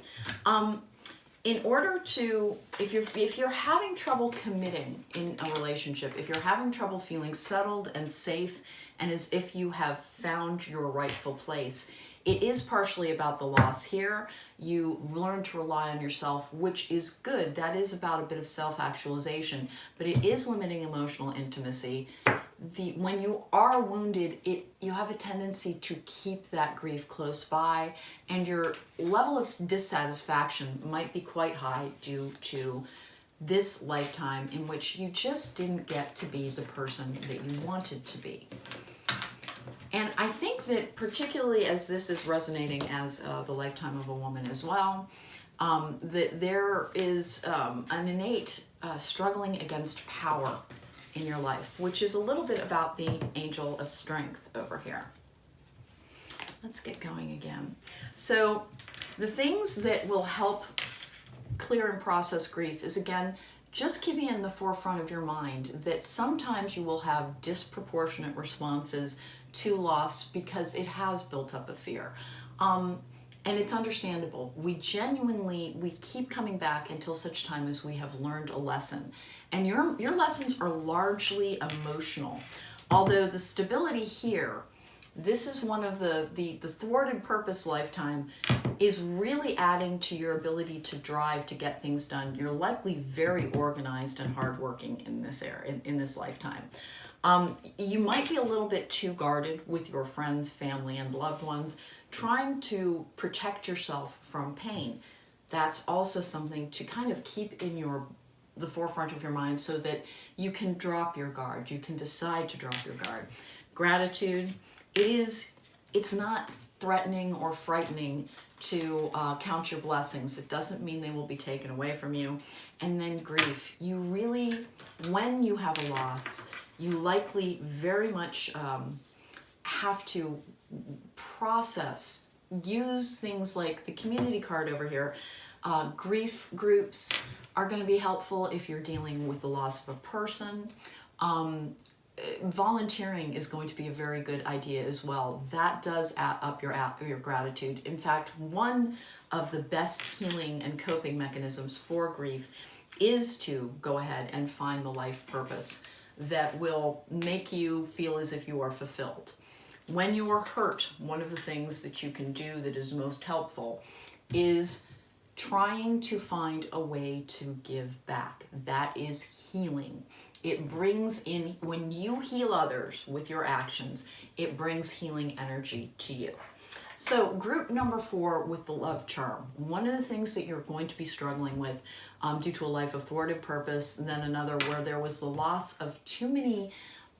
In order to, if you're having trouble committing in a relationship, if you're having trouble feeling settled and safe, and as if you have found your rightful place, it is partially about the loss here. You learn to rely on yourself, which is good. That is about a bit of self-actualization, but it is limiting emotional intimacy. When you are wounded, you have a tendency to keep that grief close by, and your level of dissatisfaction might be quite high due to this lifetime in which you just didn't get to be the person that you wanted to be. And I think that particularly as this is resonating as the lifetime of a woman as well, that there is an innate struggling against power in your life, which is a little bit about the Angel of Strength over here. Let's get going again. So the things that will help clear and process grief is, again, just keeping in the forefront of your mind that sometimes you will have disproportionate responses to loss because it has built up a fear. And it's understandable. We keep coming back until such time as we have learned a lesson. And your lessons are largely emotional. Although the stability here, this is one of the thwarted purpose lifetime, is really adding to your ability to drive to get things done. You're likely very organized and hardworking in this area, in this lifetime. You might be a little bit too guarded with your friends, family, and loved ones, trying to protect yourself from pain. That's also something to kind of keep in the forefront of your mind so that you can drop your guard. You can decide to drop your guard. Gratitude, it's not threatening or frightening to count your blessings. It doesn't mean they will be taken away from you. And then grief, you really, when you have a loss, you likely very much have to process, use things like the community card over here. Grief groups are going to be helpful if you're dealing with the loss of a person. Volunteering is going to be a very good idea as well. That does add up your gratitude. In fact, one of the best healing and coping mechanisms for grief is to go ahead and find the life purpose that will make you feel as if you are fulfilled. When you are hurt, one of the things that you can do that is most helpful is trying to find a way to give back. That is healing. It brings in, when you heal others with your actions, it brings healing energy to you. So group number 4 with the love charm. One of the things that you're going to be struggling with due to a life of thwarted purpose, and then another where there was the loss of too many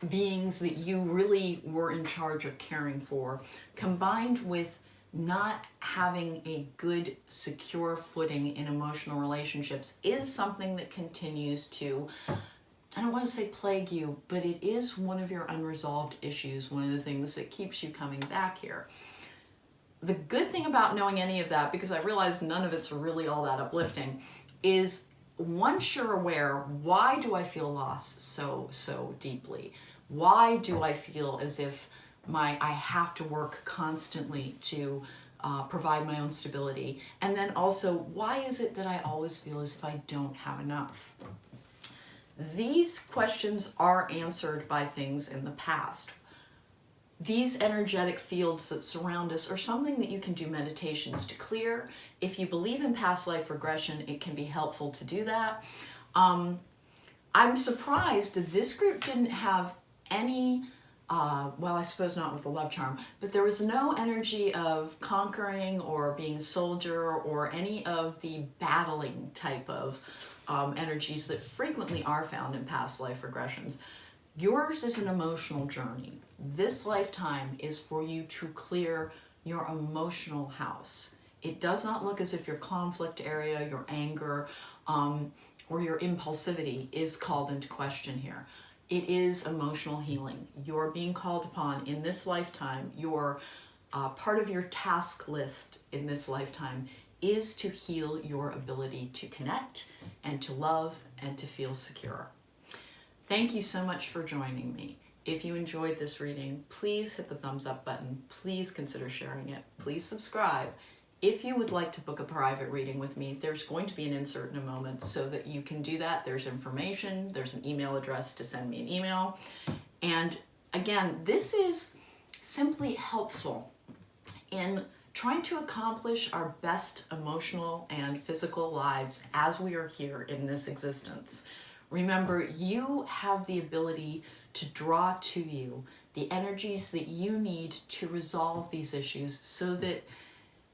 beings that you really were in charge of caring for, combined with not having a good, secure footing in emotional relationships, is something that continues to I don't want to say plague you, but it is one of your unresolved issues, one of the things that keeps you coming back here. The good thing about knowing any of that, because I realize none of it's really all that uplifting, is once you're aware, why do I feel lost so deeply? Why do I feel as if I have to work constantly to provide my own stability? And then also, why is it that I always feel as if I don't have enough? These questions are answered by things in the past. These energetic fields that surround us are something that you can do meditations to clear. If you believe in past life regression, it can be helpful to do that. I'm surprised that this group didn't have any, well, I suppose not with the love charm, but there was no energy of conquering or being a soldier or any of the battling type of energies that frequently are found in past life regressions. Yours is an emotional journey. This lifetime is for you to clear your emotional house. It does not look as if your conflict area, your anger, or your impulsivity is called into question here. It is emotional healing. You're being called upon in this lifetime. Your part of your task list in this lifetime is to heal your ability to connect and to love and to feel secure. Thank you so much for joining me. If you enjoyed this reading, please hit the thumbs up button. Please consider sharing it. Please subscribe. If you would like to book a private reading with me, there's going to be an insert in a moment so that you can do that. There's information. There's an email address to send me an email. And again, this is simply helpful in trying to accomplish our best emotional and physical lives as we are here in this existence. Remember, you have the ability to draw to you the energies that you need to resolve these issues so that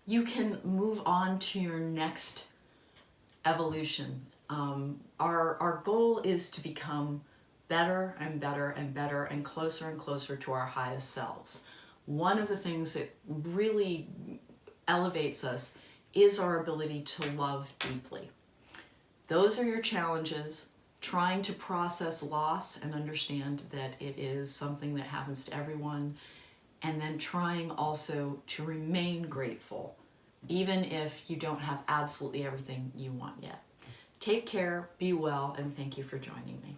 you can move on to your next evolution. Our goal is to become better and better and better and closer to our highest selves. One of the things that really elevates us is our ability to love deeply. Those are your challenges. Trying to process loss and understand that it is something that happens to everyone, and then trying also to remain grateful, even if you don't have absolutely everything you want yet. Take care, be well, and thank you for joining me.